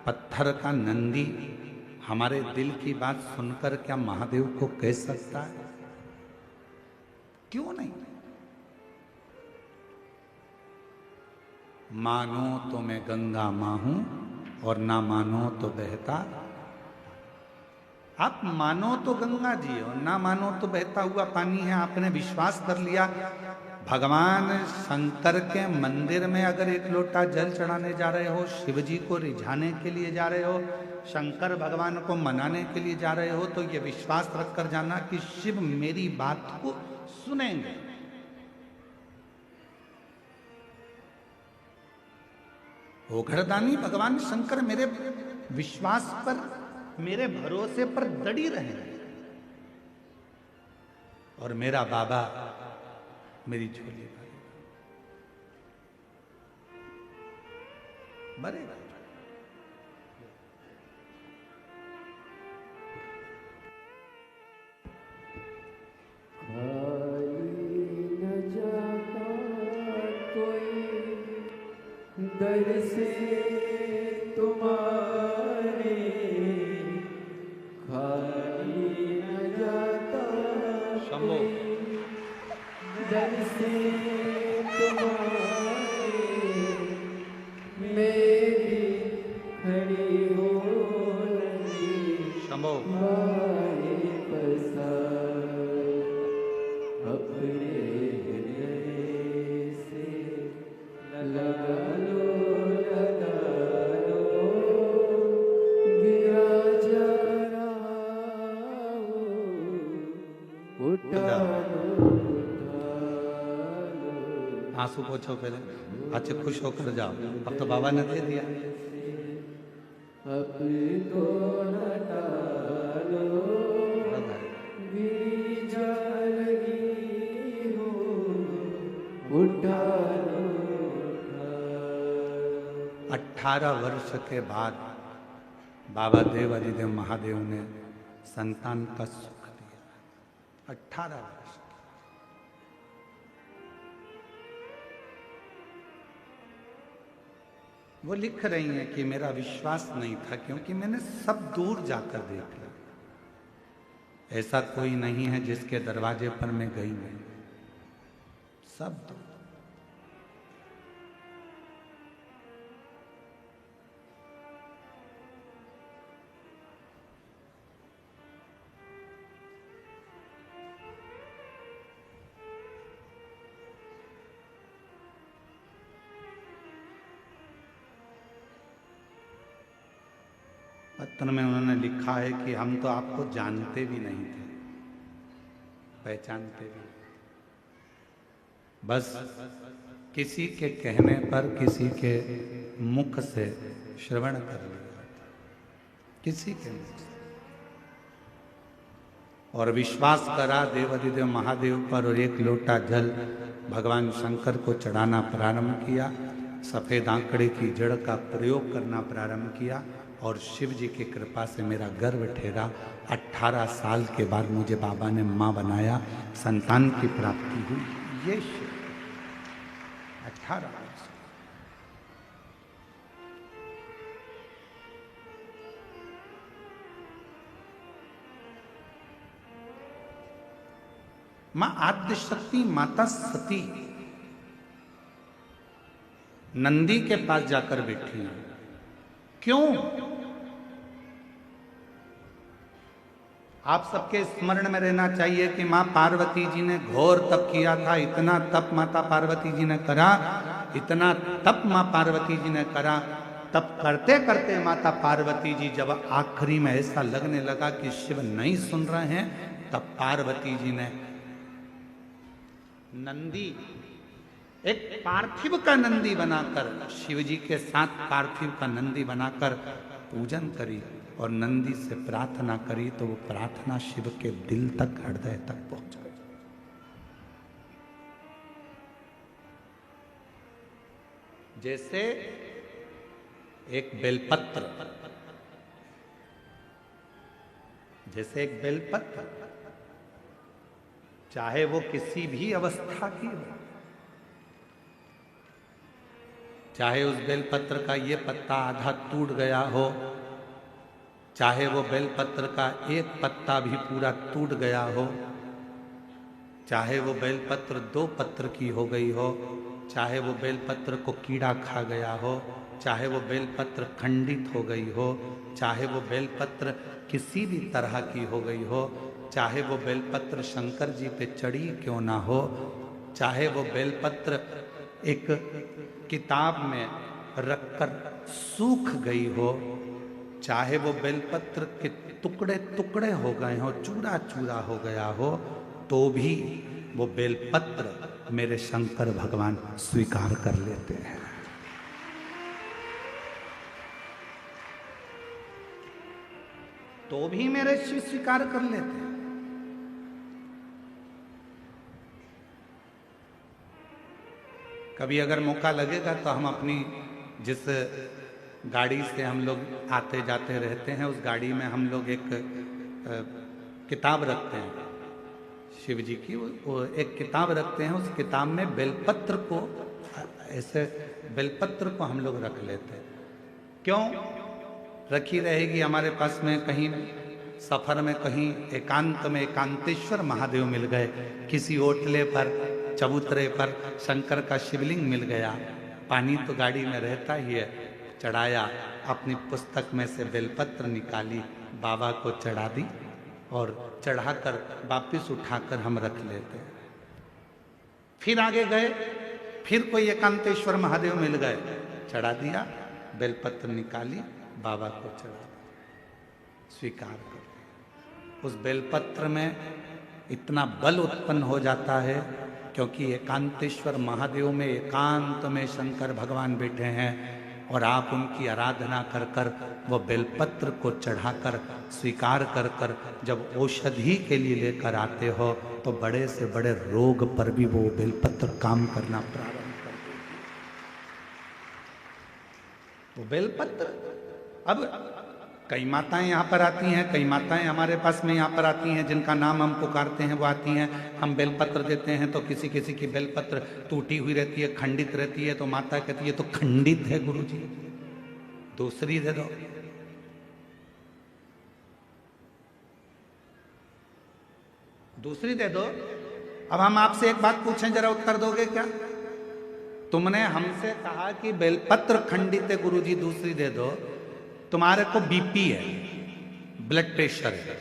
पत्थर का नंदी हमारे दिल की बात सुनकर क्या महादेव को कह सकता है? क्यों नहीं? मानो तो मैं गंगा मां हूं और ना मानो तो बहता। आप मानो तो गंगा जी और ना मानो तो बहता हुआ पानी है। आपने विश्वास कर लिया। भगवान शंकर के मंदिर में अगर 1 लोटा जल चढ़ाने जा रहे हो, शिव जी को रिझाने के लिए जा रहे हो, शंकर भगवान को मनाने के लिए जा रहे हो, तो ये विश्वास रख कर जाना कि शिव मेरी बात को सुनेंगे। ओघड़दानी भगवान शंकर मेरे विश्वास पर, मेरे भरोसे पर दड़ी रहे और मेरा बाबा मेरी झोली भरेगा। खाली न जाता कोई दर से तुम्हारे खाली न जाता शंभो दर से तुम्हारे मैं भी खड़ी हो रही शंभो माए पसार अपने हृदय से लगा लो गिरा जा रहा हो उठा लो आंसू पोछो पहले, अच्छे खुश होकर जाओ। अब तो बाबा ने दे दिया। अब तो हटा लो बीजा लगी हो उठा लो 18 वर्ष के बाद बाबा देव अधिदेव महादेव ने संतान का सुख दिया। 18 वर्ष। वो लिख रही हैं कि मेरा विश्वास नहीं था क्योंकि मैंने सब दूर जाकर देख लिया। ऐसा कोई नहीं है जिसके दरवाजे पर मैं गई नहीं, सब दूर। पत्र में उन्होंने लिखा है कि हम तो आपको जानते भी नहीं थे, पहचानते भी। बस किसी के कहने पर, किसी के मुख से श्रवण कर लिया, किसी के मुख से, और विश्वास करा देवाधिदेव महादेव पर और एक लोटा जल भगवान शंकर को चढ़ाना प्रारंभ किया। सफेद आंकड़े की जड़ का प्रयोग करना प्रारंभ किया और शिव जी की कृपा से मेरा गर्भ ठहरा। 18 साल के बाद मुझे बाबा ने माँ बनाया, संतान की प्राप्ति हुई। ये शिव 18 वर्ष। मां आद्यशक्ति माता सती नंदी के पास जाकर बैठी हैं। क्यों? आप सबके स्मरण में रहना चाहिए कि मां पार्वती जी ने घोर तप किया था। इतना तप माता पार्वती जी ने करा, इतना तप मां पार्वती जी ने करा। तप करते करते माता पार्वती जी जब आखिरी में ऐसा लगने लगा कि शिव नहीं सुन रहे हैं, तब पार्वती जी ने नंदी, एक पार्थिव का नंदी बनाकर, शिव जी के साथ पार्थिव का नंदी बनाकर पूजन करी और नंदी से प्रार्थना करी, तो वो प्रार्थना शिव के दिल तक, हृदय तक पहुंचा। जैसे एक बेलपत्र, जैसे एक बेलपत्र, चाहे वो किसी भी अवस्था की हो, चाहे उस बेलपत्र का ये पत्ता आधा टूट गया हो, चाहे वो बेलपत्र का एक पत्ता भी पूरा टूट गया हो, चाहे वो बेलपत्र 2 पत्र की हो गई हो, चाहे वो बेलपत्र को कीड़ा खा गया हो, चाहे वो बेलपत्र खंडित हो गई हो, चाहे वो बेलपत्र किसी भी तरह की हो गई हो, चाहे वो बेलपत्र शंकर जी पे चढ़ी क्यों ना हो, चाहे वो बेलपत्र एक किताब में रखकर सूख गई हो, चाहे वो बेलपत्र के टुकड़े टुकड़े हो गए हो, चूरा चूरा हो गया हो, तो भी वो बेलपत्र मेरे शंकर भगवान स्वीकार कर लेते हैं। तो भी मेरे शिव स्वीकार कर लेते हैं। कभी अगर मौका लगेगा तो हम अपनी जिस गाड़ी से हम लोग आते जाते रहते हैं, उस गाड़ी में हम लोग एक किताब रखते हैं शिव जी की, वो एक किताब रखते हैं। उस किताब में बेलपत्र को ऐसे बेलपत्र को हम लोग रख लेते हैं। क्यों रखी रहेगी हमारे पास में? कहीं सफर में, कहीं एकांत में एकांतेश्वर महादेव मिल गए, किसी ओटले पर, चबूतरे पर शंकर का शिवलिंग मिल गया, पानी तो गाड़ी में रहता ही है, चढ़ाया, अपनी पुस्तक में से बेलपत्र निकाली, बाबा को चढ़ा दी और चढ़ाकर वापिस उठाकर हम रख लेते हैं। फिर आगे गए, फिर कोई एकांतेश्वर महादेव मिल गए, चढ़ा दिया, बेलपत्र निकाली, बाबा को चढ़ा दिया, स्वीकार कर। उस बेलपत्र में इतना बल उत्पन्न हो जाता है क्योंकि एकांतेश्वर महादेव में एकांत में शंकर भगवान बैठे हैं और आप उनकी आराधना कर कर वो बेलपत्र को चढ़ाकर स्वीकार कर कर जब औषधि के लिए लेकर आते हो तो बड़े से बड़े रोग पर भी वो बेलपत्र काम करना प्रारंभ कर देती है। वो बेलपत्र, अब कई माताएं यहाँ पर आती हैं, कई माताएं हमारे पास में यहाँ पर आती हैं जिनका नाम हम पुकारते हैं, वो आती हैं, हम बेलपत्र देते हैं तो किसी किसी की बेलपत्र टूटी हुई रहती है, खंडित रहती है, तो माता कहती है तो खंडित है गुरुजी, दूसरी दे दो। दूसरी दे दो। अब हम आपसे एक बात पूछें, जरा उत्तर दोगे क्या? तुमने हमसे कहा कि बेलपत्र खंडित है गुरुजी, दूसरी दे दो। तुम्हारे को बीपी है, ब्लड प्रेशर है,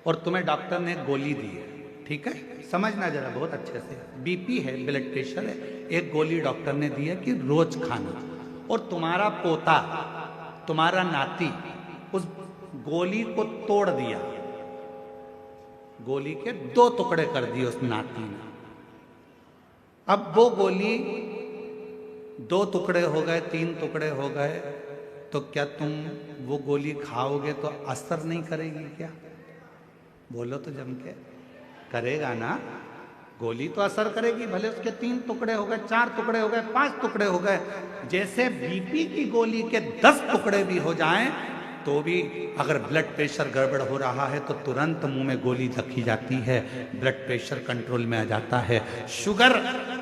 और तुम्हें डॉक्टर ने गोली दी है, ठीक है, समझना जरा बहुत अच्छे से, बीपी है, ब्लड प्रेशर है, एक गोली डॉक्टर ने दी है कि रोज खाना, और तुम्हारा पोता, तुम्हारा नाती उस गोली को तोड़ दिया, गोली के 2 टुकड़े कर दिए उस नाती ने। अब वो गोली 2 टुकड़े हो गए, 3 टुकड़े हो गए, तो क्या तुम वो गोली खाओगे तो असर नहीं करेगी क्या? बोलो तो जम के, करेगा ना? गोली तो असर करेगी, भले उसके 3 टुकड़े हो गए, 4 टुकड़े हो गए, 5 टुकड़े हो गए। जैसे बीपी की गोली के 10 टुकड़े भी हो जाएं तो भी अगर ब्लड प्रेशर गड़बड़ हो रहा है तो तुरंत मुंह में गोली रखी जाती है, ब्लड प्रेशर कंट्रोल में आ जाता है। शुगर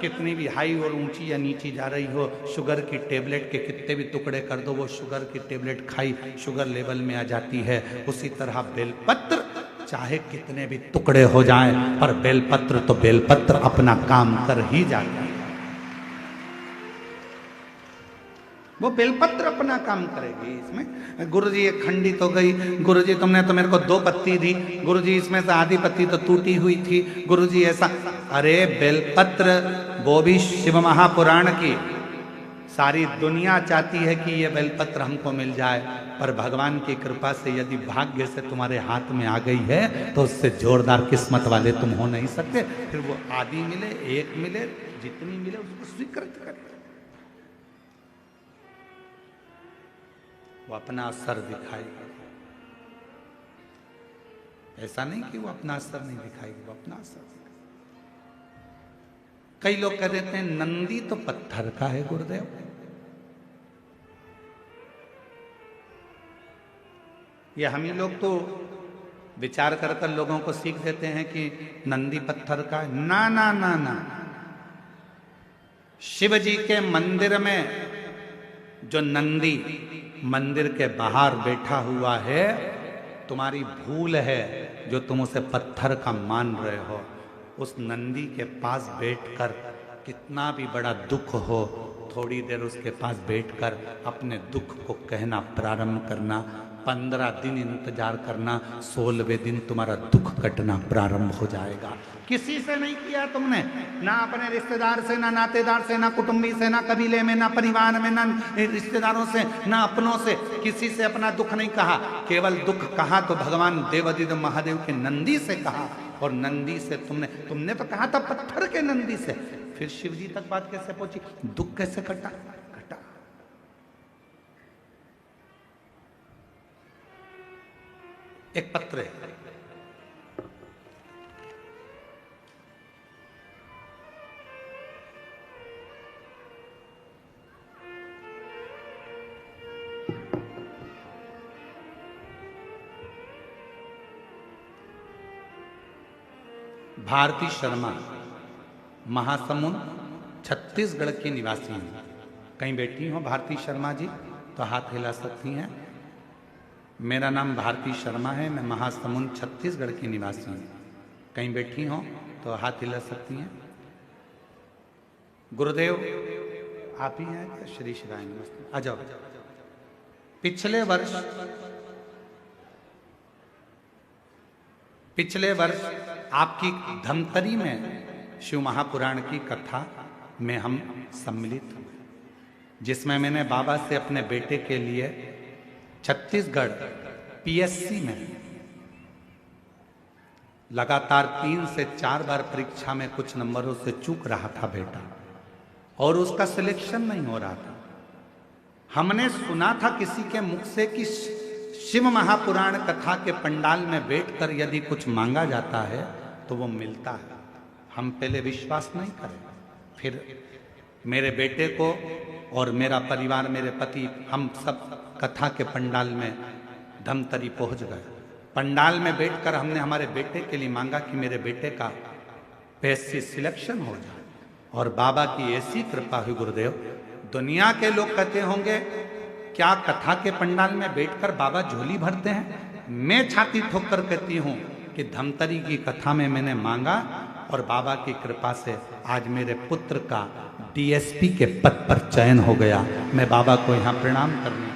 कितनी भी हाई और ऊंची या नीची जा रही हो, शुगर की टेबलेट के कितने भी टुकड़े कर दो, वो शुगर की टेबलेट खाई, शुगर लेवल में आ जाती है। उसी तरह बेलपत्र चाहे कितने भी टुकड़े हो जाएं, पर बेलपत्र तो बेलपत्र अपना काम कर ही जाता है। वो बेलपत्र अपना काम करेगी। इसमें गुरुजी ये खंडित हो गई, गुरुजी तुमने तो मेरे को 2 पत्ती दी, गुरुजी इसमें से आधी पत्ती तो टूटी हुई थी, गुरुजी ऐसा। अरे बेलपत्र वो भी शिव महापुराण की, सारी दुनिया चाहती है कि ये बेलपत्र हमको मिल जाए, पर भगवान की कृपा से यदि भाग्य से तुम्हारे हाथ में आ गई है तो उससे जोरदार किस्मत वाले तुम हो नहीं सकते। फिर वो आधी मिले, 1 मिले, जितनी मिले उसको स्वीकृत कर। वो अपना असर दिखाएगी, ऐसा नहीं कि वो अपना असर नहीं दिखाएगी, वो अपना असर दिखाएगी। कई लोग कह देते हैं नंदी तो पत्थर का है गुरुदेव, ये हम ही लोग तो विचार कर कर लोगों को सीख देते हैं कि नंदी पत्थर का है। ना ना ना ना, शिव जी के मंदिर में जो नंदी मंदिर के बाहर बैठा हुआ है, तुम्हारी भूल है जो तुम उसे पत्थर का मान रहे हो। उस नंदी के पास बैठकर कितना भी बड़ा दुख हो, थोड़ी देर उसके पास बैठकर अपने दुख को कहना प्रारंभ करना, 15 दिन इंतजार करना, 16वें दिन तुम्हारा दुख कटना प्रारंभ हो जाएगा। किसी से नहीं किया तुमने, ना अपने रिश्तेदार से, ना नातेदार से, ना कुटुंबी से, ना कबीले में, ना परिवार में, ना रिश्तेदारों से, ना अपनों से, किसी से अपना दुख नहीं कहा। केवल दुख कहा तो भगवान देवादिदेव महादेव के नंदी से कहा, और नंदी से तुमने तो कहा था पत्थर के नंदी से। फिर शिव जी तक बात कैसे पहुंची, दुख कैसे कटा? एक पत्र है, भारती शर्मा, महासमुंद, छत्तीसगढ़ की निवासी हूँ। कहीं बैठी हो भारती शर्मा जी तो हाथ हिला सकती हैं। मेरा नाम भारती शर्मा है, मैं महासमुंद छत्तीसगढ़ की निवासी हूँ। कहीं बैठी हो तो हाथ हिला सकती हैं। गुरुदेव आप ही हैं क्या? श्री शिवाय नमस्ते, आ जाओ। पिछले वर्ष आपकी धमतरी में शिव महापुराण की कथा में हम सम्मिलित हुए, जिसमें मैंने बाबा से अपने बेटे के लिए छत्तीसगढ़ पीएससी में लगातार 3 से 4 बार परीक्षा में कुछ नंबरों से चूक रहा था बेटा, और उसका सिलेक्शन नहीं हो रहा था। हमने सुना था किसी के मुख से कि शिव महापुराण कथा के पंडाल में बैठकर यदि कुछ मांगा जाता है तो वो मिलता है। हम पहले विश्वास नहीं करें, फिर मेरे बेटे को और मेरा परिवार, मेरे पति, हम सब कथा के पंडाल में धमतरी पहुंच गए। पंडाल में बैठकर हमने हमारे बेटे के लिए मांगा कि मेरे बेटे का पीएससी सिलेक्शन हो जाए, और बाबा की ऐसी कृपा हुई गुरुदेव। दुनिया के लोग कहते होंगे क्या कथा के पंडाल में बैठकर बाबा झोली भरते हैं? मैं छाती ठोककर कहती हूँ कि धमतरी की कथा में मैंने मांगा और बाबा की कृपा से आज मेरे पुत्र का डीएसपी के पद पर चयन हो गया। मैं बाबा को यहाँ प्रणाम करने,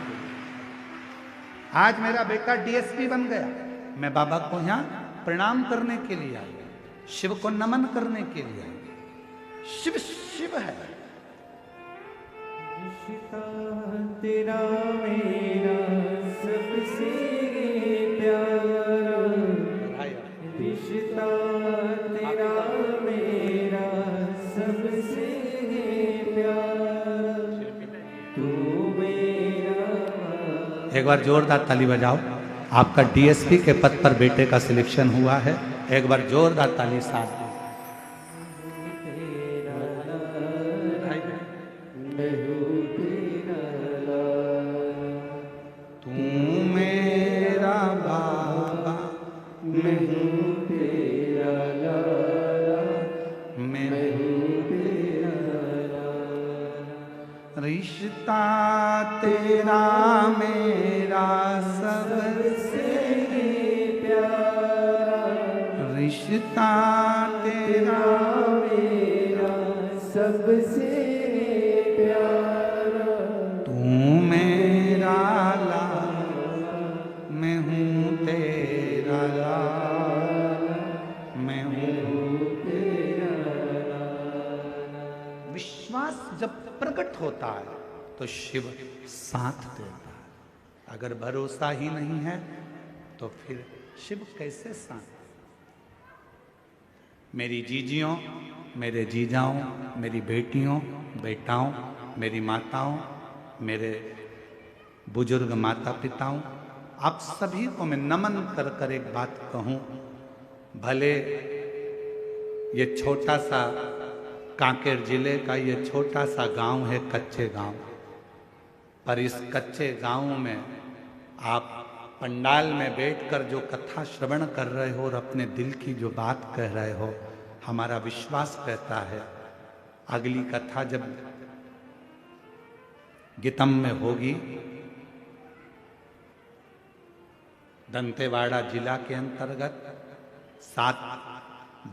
आज मेरा बेटा डीएसपी बन गया। मैं बाबा को यहाँ प्रणाम करने के लिए आई, शिव को नमन करने के लिए आई। शिव शिव है। रिश्ता तेरा मेरा सबसे प्यारा, रिश्ता तेरा मेरा सबसे प्यारा, तू मेरा। एक बार जोरदार ताली बजाओ। आपका डीएसपी के पद पर बेटे का सिलेक्शन हुआ है। एक बार जोरदार ताली साथ दो। तू मेरा बाबा, मैं हूँ तेरा लाला, मैं हूँ तेरा लाला। रिश्ता तेरा मेरा सबसे प्यारा, रिश्ता तेरा मेरा सबसे प्यारा, तू मेरा लाला, मैं हूँ तेरा लाला, मैं हूँ तेरा लाला। विश्वास जब प्रकट होता है तो शिव साथ देता है। अगर भरोसा ही नहीं है तो फिर शिव कैसे साथ? मेरी जीजियों, मेरे जीजाओं, मेरी बेटियों, बेटाओं, मेरी माताओं, मेरे बुजुर्ग माता पिताओं, आप सभी को मैं नमन कर कर एक बात कहूं। भले ये छोटा सा कांकेर जिले का ये छोटा सा गांव है, कच्चे गांव, पर इस कच्चे गांव में आप पंडाल में बैठकर जो कथा श्रवण कर रहे हो और अपने दिल की जो बात कह रहे हो, हमारा विश्वास कहता है अगली कथा जब गीतम में होगी, दंतेवाड़ा जिला के अंतर्गत 7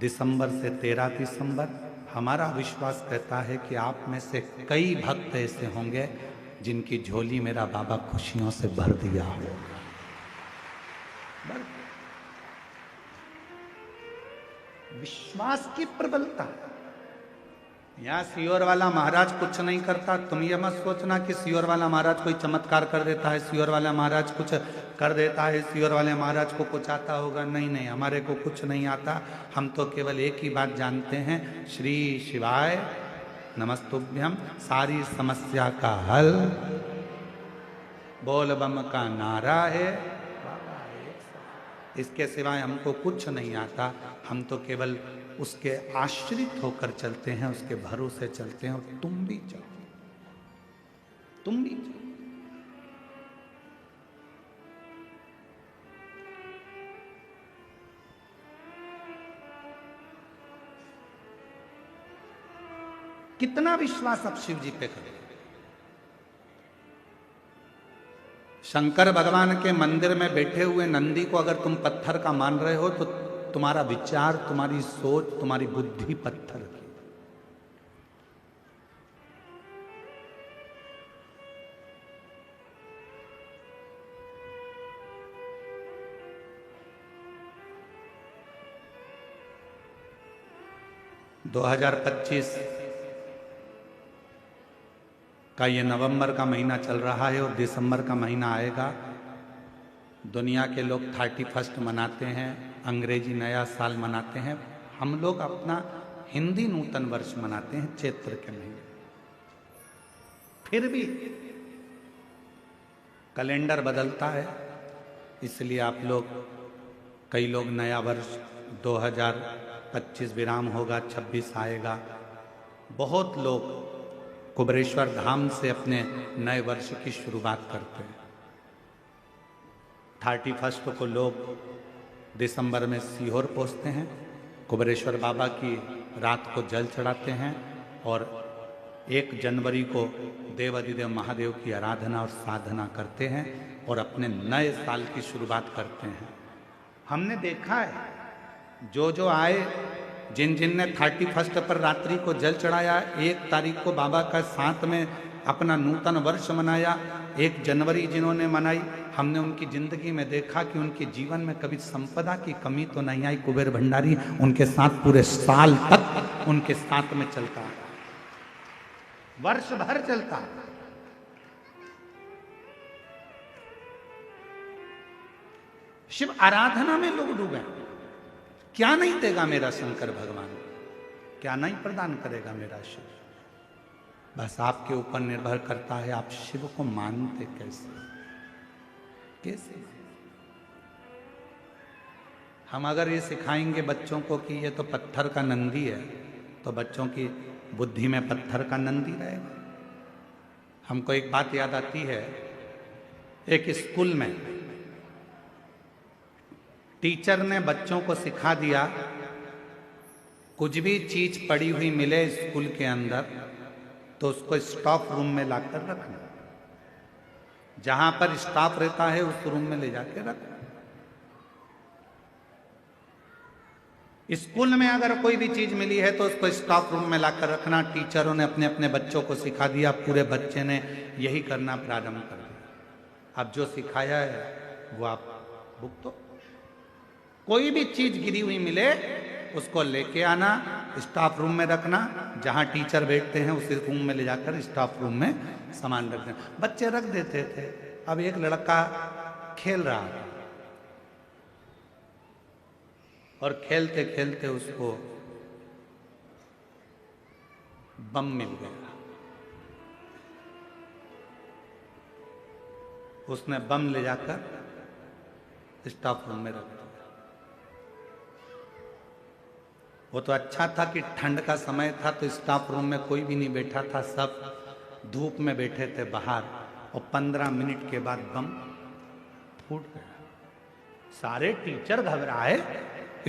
दिसंबर से 13 दिसंबर, हमारा विश्वास कहता है कि आप में से कई भक्त ऐसे होंगे जिनकी झोली मेरा बाबा खुशियों से भर दिया हो। विश्वास की प्रबलता। यहाँ सियोर वाला महाराज कुछ नहीं करता, तुम ये मत सोचना कि सियोर वाला महाराज कोई चमत्कार कर देता है, सियोर वाला महाराज कुछ कर देता है, सियोर वाले महाराज को कुछ आता होगा। नहीं नहीं, हमारे को कुछ नहीं आता। हम तो केवल एक ही बात जानते हैं, श्री शिवाय नमस्तुभ्यम, सारी समस्या का हल बोल बम का नारा है। इसके सिवाय हमको कुछ नहीं आता। हम तो केवल उसके आश्रित होकर चलते हैं, उसके भरोसे चलते हैं। और तुम भी चलो, तुम भी चलो। कितना विश्वास आप शिव जी पे करें। शंकर भगवान के मंदिर में बैठे हुए नंदी को अगर तुम पत्थर का मान रहे हो तो तुम्हारा विचार, तुम्हारी सोच, तुम्हारी बुद्धि पत्थर की। दो 2025 का ये नवंबर का महीना चल रहा है और दिसंबर का महीना आएगा। दुनिया के लोग 31 मनाते हैं, अंग्रेजी नया साल मनाते हैं। हम लोग अपना हिंदी नूतन वर्ष मनाते हैं चैत्र के महीने। फिर भी कैलेंडर बदलता है, इसलिए आप लोग, कई लोग नया वर्ष 2025 विराम होगा, 26 आएगा। बहुत लोग कुबेरेश्वर धाम से अपने नए वर्ष की शुरुआत करते हैं। 31 को लोग दिसंबर में सीहोर पहुंचते हैं, कुबेरेश्वर बाबा की रात को जल चढ़ाते हैं और 1 जनवरी को देवाधिदेव महादेव की आराधना और साधना करते हैं और अपने नए साल की शुरुआत करते हैं। हमने देखा है जो जो आए, जिन जिन ने 31 पर रात्रि को जल चढ़ाया, 1 तारीख को बाबा का साथ में अपना नूतन वर्ष मनाया, 1 जनवरी जिन्होंने मनाई, हमने उनकी जिंदगी में देखा कि उनके जीवन में कभी संपदा की कमी तो नहीं आई। कुबेर भंडारी उनके साथ पूरे साल तक उनके साथ में चलता है, वर्ष भर चलता है। शिव आराधना में लोग डूबे। क्या नहीं देगा मेरा शंकर भगवान, क्या नहीं प्रदान करेगा मेरा शिव। बस आपके ऊपर निर्भर करता है आप शिव को मानते कैसे कैसे। हम अगर ये सिखाएंगे बच्चों को कि ये तो पत्थर का नंदी है, तो बच्चों की बुद्धि में पत्थर का नंदी रहेगा। हमको एक बात याद आती है, एक स्कूल में टीचर ने बच्चों को सिखा दिया, कुछ भी चीज पड़ी हुई मिले स्कूल के अंदर तो उसको स्टाफ रूम में लाकर रखना। जहां पर स्टाफ रहता है उस रूम में ले जाके रखना। स्कूल में अगर कोई भी चीज मिली है तो उसको स्टाफ रूम में लाकर रखना। टीचरों ने अपने अपने बच्चों को सिखा दिया, पूरे बच्चे ने यही करना प्रारंभ कर दिया। अब जो सिखाया है वो आप भुगतो। कोई भी चीज गिरी हुई मिले उसको लेके आना, स्टाफ रूम में रखना। जहां टीचर बैठते हैं उसी रूम में ले जाकर स्टाफ रूम में सामान रख देना। बच्चे रख देते थे। अब एक लड़का खेल रहा था और खेलते खेलते उसको बम मिल गया। उसने बम ले जाकर स्टाफ रूम में रख दिया। वो तो अच्छा था कि ठंड का समय था तो स्टाफ रूम में कोई भी नहीं बैठा था, सब धूप में बैठे थे बाहर। और 15 मिनट के बाद बम फूट गया। सारे टीचर घबराए,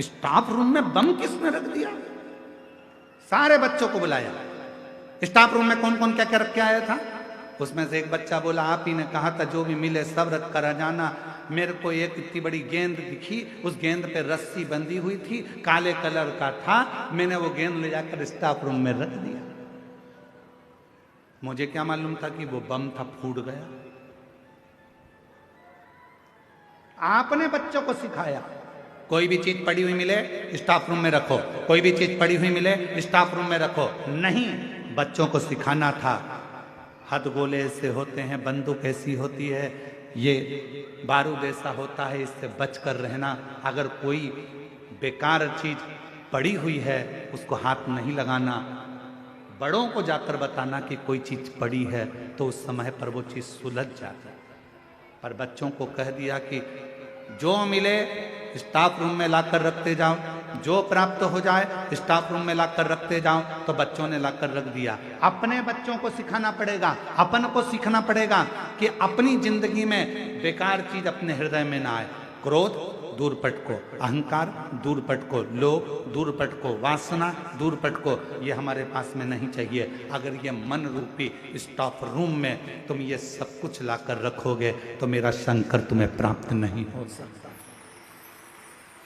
स्टाफ रूम में बम किसने रख दिया। सारे बच्चों को बुलाया, स्टाफ रूम में कौन कौन क्या क्या रख के आया था। उसमें से एक बच्चा बोला, आप ही ने कहा था जो भी मिले सब रख कर आ जाना। मेरे को एक इतनी बड़ी गेंद दिखी, उस गेंद पे रस्सी बंधी हुई थी, काले कलर का था, मैंने वो गेंद ले जाकर स्टाफ रूम में रख दिया। मुझे क्या मालूम था कि वो बम था, फूट गया। आपने बच्चों को सिखाया कोई भी चीज पड़ी हुई मिले स्टाफ रूम में रखो, कोई भी चीज पड़ी हुई मिले स्टाफ रूम में रखो। नहीं, बच्चों को सिखाना था हथगोले ऐसे होते हैं, बंदूक ऐसी होती है, ये बारूद ऐसा होता है, इससे बचकर रहना। अगर कोई बेकार चीज पड़ी हुई है उसको हाथ नहीं लगाना। बड़ों को जाकर बताना कि कोई चीज पड़ी है तो उस समय पर वो चीज सुलझ जाती है। पर बच्चों को कह दिया कि जो मिले स्टाफ रूम में लाकर रखते जाओ, जो प्राप्त हो जाए स्टाफ रूम में लाकर रखते जाओ। तो बच्चों ने लाकर रख दिया। अपने बच्चों को सिखाना पड़ेगा, अपन को सीखना पड़ेगा कि अपनी जिंदगी में बेकार चीज अपने हृदय में ना आए। क्रोध दूर पटको, अहंकार दूर पटको, लोभ दूर पटको, वासना दूर पटको। ये हमारे पास में नहीं चाहिए। अगर ये मन रूपी स्टॉफ रूम में तुम ये सब कुछ लाकर रखोगे तो मेरा शंकर तुम्हें प्राप्त नहीं हो सकता,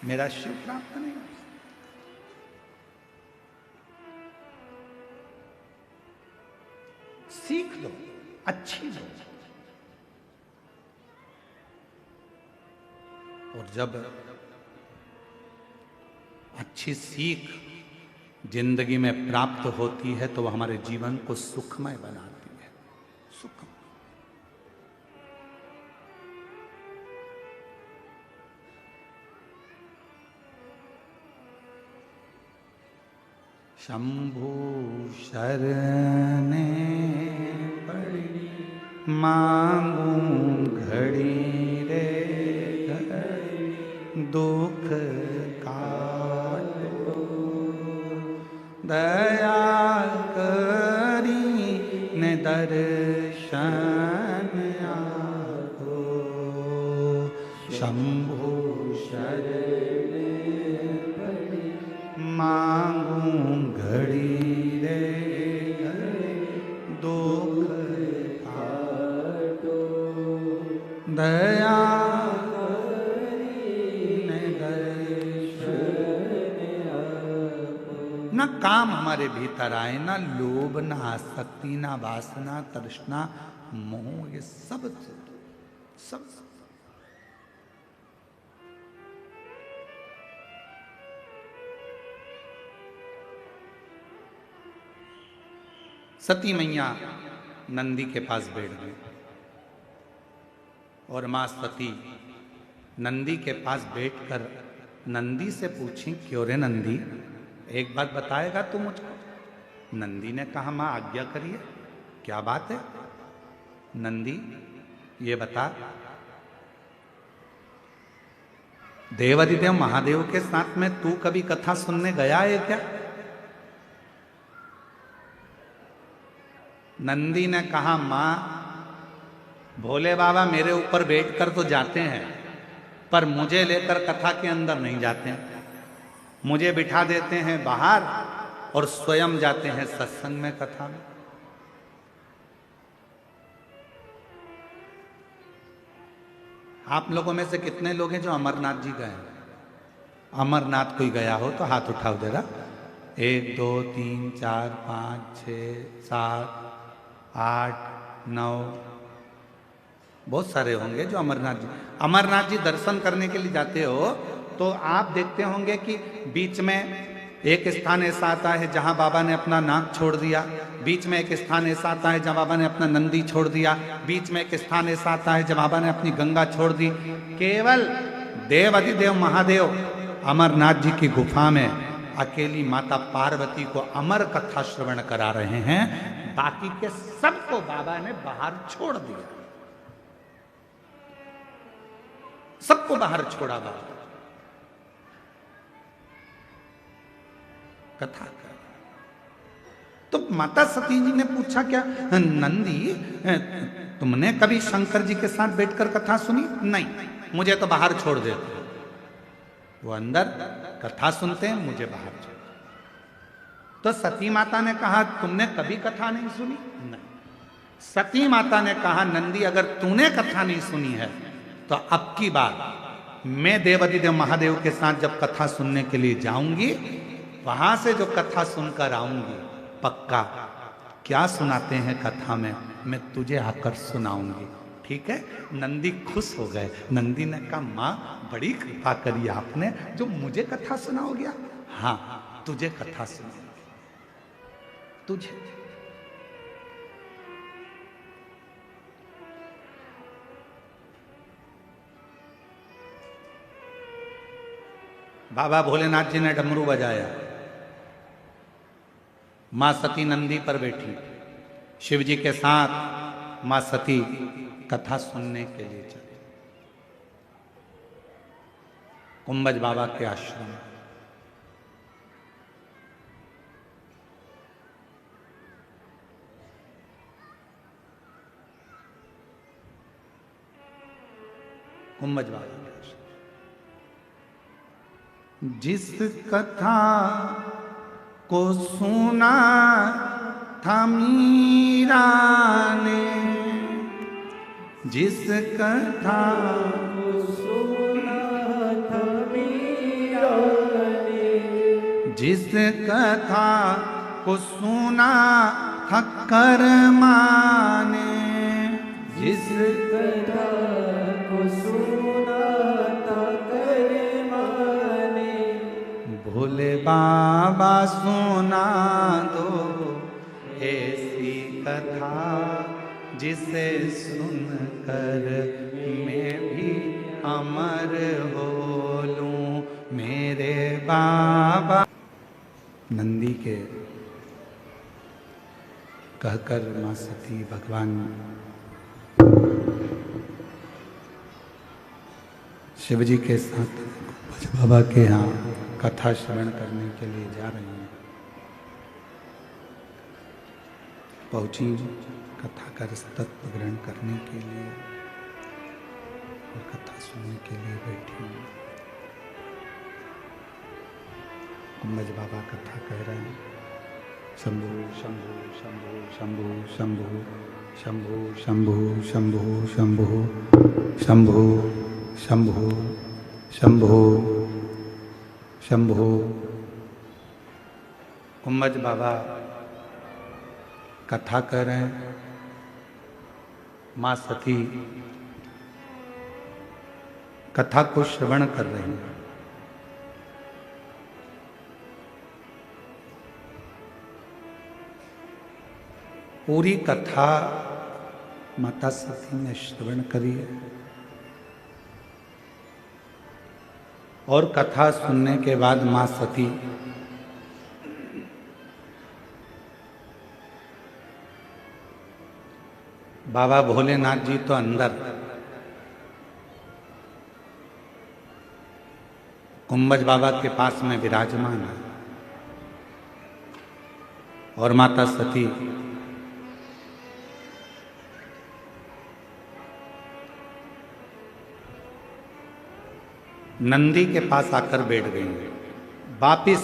मेरा शिव प्राप्त नहीं हो सकता। सीख लो, अच्छी लो। और जब अच्छी सीख जिंदगी में प्राप्त होती है तो वह हमारे जीवन को सुखमय बनाती है। सुख शंभु शरणे पड़ी मांगू घड़ी रे घड़ी, दुख काटो दया करी ने दर्शन आको। शंभु शरणे पड़ी मांगू घड़ी रे घड़ी, दुख काटो दया ने दर्शन आको। न काम हमारे भीतर आए, ना लोभ, ना आसक्ति, ना वासना, तृष्णा, मोह, ये सब सब सती मैया नंदी के पास बैठ गई और मां सती नंदी के पास बैठकर नंदी से पूछी, क्यों रे नंदी, एक बात बताएगा तू मुझको? नंदी ने कहा, मां आज्ञा करिए, क्या बात है? नंदी ये बता, देवादिदेव महादेव के साथ में तू कभी कथा सुनने गया है क्या? नंदी ने कहा, मां भोले बाबा मेरे ऊपर बैठकर तो जाते हैं, पर मुझे लेकर कथा के अंदर नहीं जाते हैं। मुझे बिठा देते हैं बाहर और स्वयं जाते हैं सत्संग में, कथा में। आप लोगों में से कितने लोग हैं जो अमरनाथ जी गए? अमरनाथ कोई गया हो तो हाथ उठाओ जरा। 1 2 3 4 5 6 7 8 9, बहुत सारे होंगे जो अमरनाथ जी दर्शन करने के लिए जाते हो तो आप देखते होंगे कि बीच में एक स्थान ऐसा आता है जहां बाबा ने अपना नाक छोड़ दिया, बीच में एक स्थान ऐसा आता है जहां बाबा ने अपना नंदी छोड़ दिया, बीच में एक स्थान ऐसा आता है जहां बाबा ने अपनी गंगा छोड़ दी। केवल देवादिदेव महादेव अमरनाथ जी की गुफा में अकेली माता पार्वती को अमर कथा श्रवण करा रहे हैं, बाकी के सबको बाबा ने बाहर छोड़ दिया, सबको बाहर छोड़ा बाबा। कथा कर तो माता सती जी ने पूछा, क्या नंदी तुमने कभी शंकर जी के साथ बैठकर कथा सुनी? नहीं, मुझे तो बाहर छोड़ देते। वो अंदर कथा सुनते हैं, मुझे बाहर छोड़। तो सती माता ने कहा, तुमने कभी कथा नहीं सुनी? नहीं। सती माता ने कहा, नंदी अगर तूने कथा नहीं सुनी है तो अब की बार मैं देवादिदेव महादेव के साथ जब कथा सुनने के लिए जाऊंगी, वहां से जो कथा सुनकर आऊंगी, पक्का क्या सुनाते हैं कथा में मैं तुझे आकर सुनाऊंगी, ठीक है? नंदी खुश हो गए। नंदी ने कहा, मां बड़ी कृपा करी आपने, जो मुझे कथा सुनाओगे? हाँ, तुझे कथा सुनाऊंगी, तुझे। बाबा भोलेनाथ जी ने डमरू बजाया, मां सती नंदी पर बैठी, शिव जी के साथ मां सती कथा सुनने के लिए चली कुंभज बाबा के आश्रम। कुंभज बाबा के आश्रम जिस कथा को सुना था मीरा ने, जिस कथा को सुना था मीरा ने, जिस कथा को सुना था कर्मा ने, जिस कथा को सुना था कर्मा ने, भोले बाबा सुना दो ऐसी कथा जिसे सुनकर मैं भी अमर हो लूं मेरे बाबा। नंदी के कहकर मां सती भगवान शिवजी के साथ बाबा के यहाँ कथा श्रवण करने के लिए जा रही हैं। पहुंची कथा का तत्व ग्रहण करने के लिए और कथा सुनने के लिए बैठी। कुंभज बाबा कथा कह रहे हैं, शंभु शंभु शंभु शंभु शंभु शंभु शंभु शंभु शंभु शंभु शंभु शंभु शंभु। कुंभज बाबा कथा कर रहे हैं। मां सती कथा को श्रवण कर रही हैं। पूरी कथा माता सती ने श्रवण करी है और कथा सुनने के बाद मां सती बाबा भोलेनाथ जी तो अंदर, कुंभज बाबा के पास में विराजमान है और माता सती नंदी के पास आकर बैठ गई वापिस।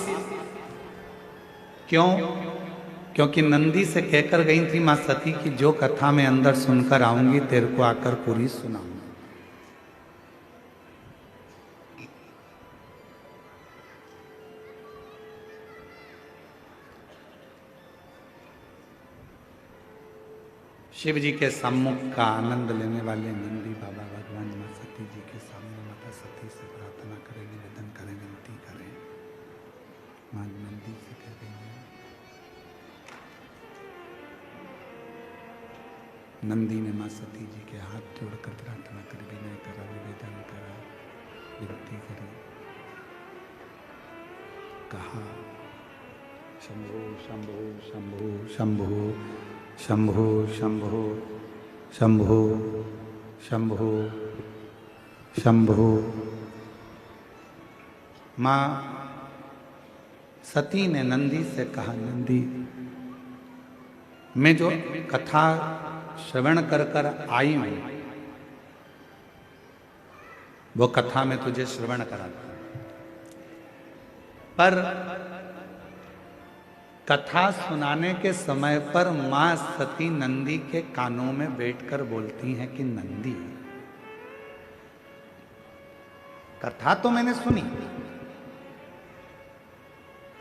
क्यों? क्योंकि नंदी से कहकर गई थी मां सती की जो कथा मैं अंदर सुनकर आऊंगी तेरे को आकर पूरी सुनाऊंगी। शिव जी के सम्मुख का आनंद लेने वाले नंदी बाबा भगवान मां सती जी के सामने माता सती से प्रार्थना करें, निवेदन करें, विनती करें। मां नंदी से कह रही है, नंदी ने मां सती जी के हाथ जोड़कर प्रार्थना कर, विनय करा, निवेदन करा, विनती करी, कहा शंभो शंभो शंभो शंभो शंभो शंभो शंभो शंभो शंभो। मां सती ने नंदी से कहा, नंदी मैं जो कथा श्रवण कर कर आई हूं वो कथा में तुझे श्रवण कराता, पर कथा सुनाने के समय पर मां सती नंदी के कानों में बैठकर बोलती हैं कि नंदी कथा तो मैंने सुनी,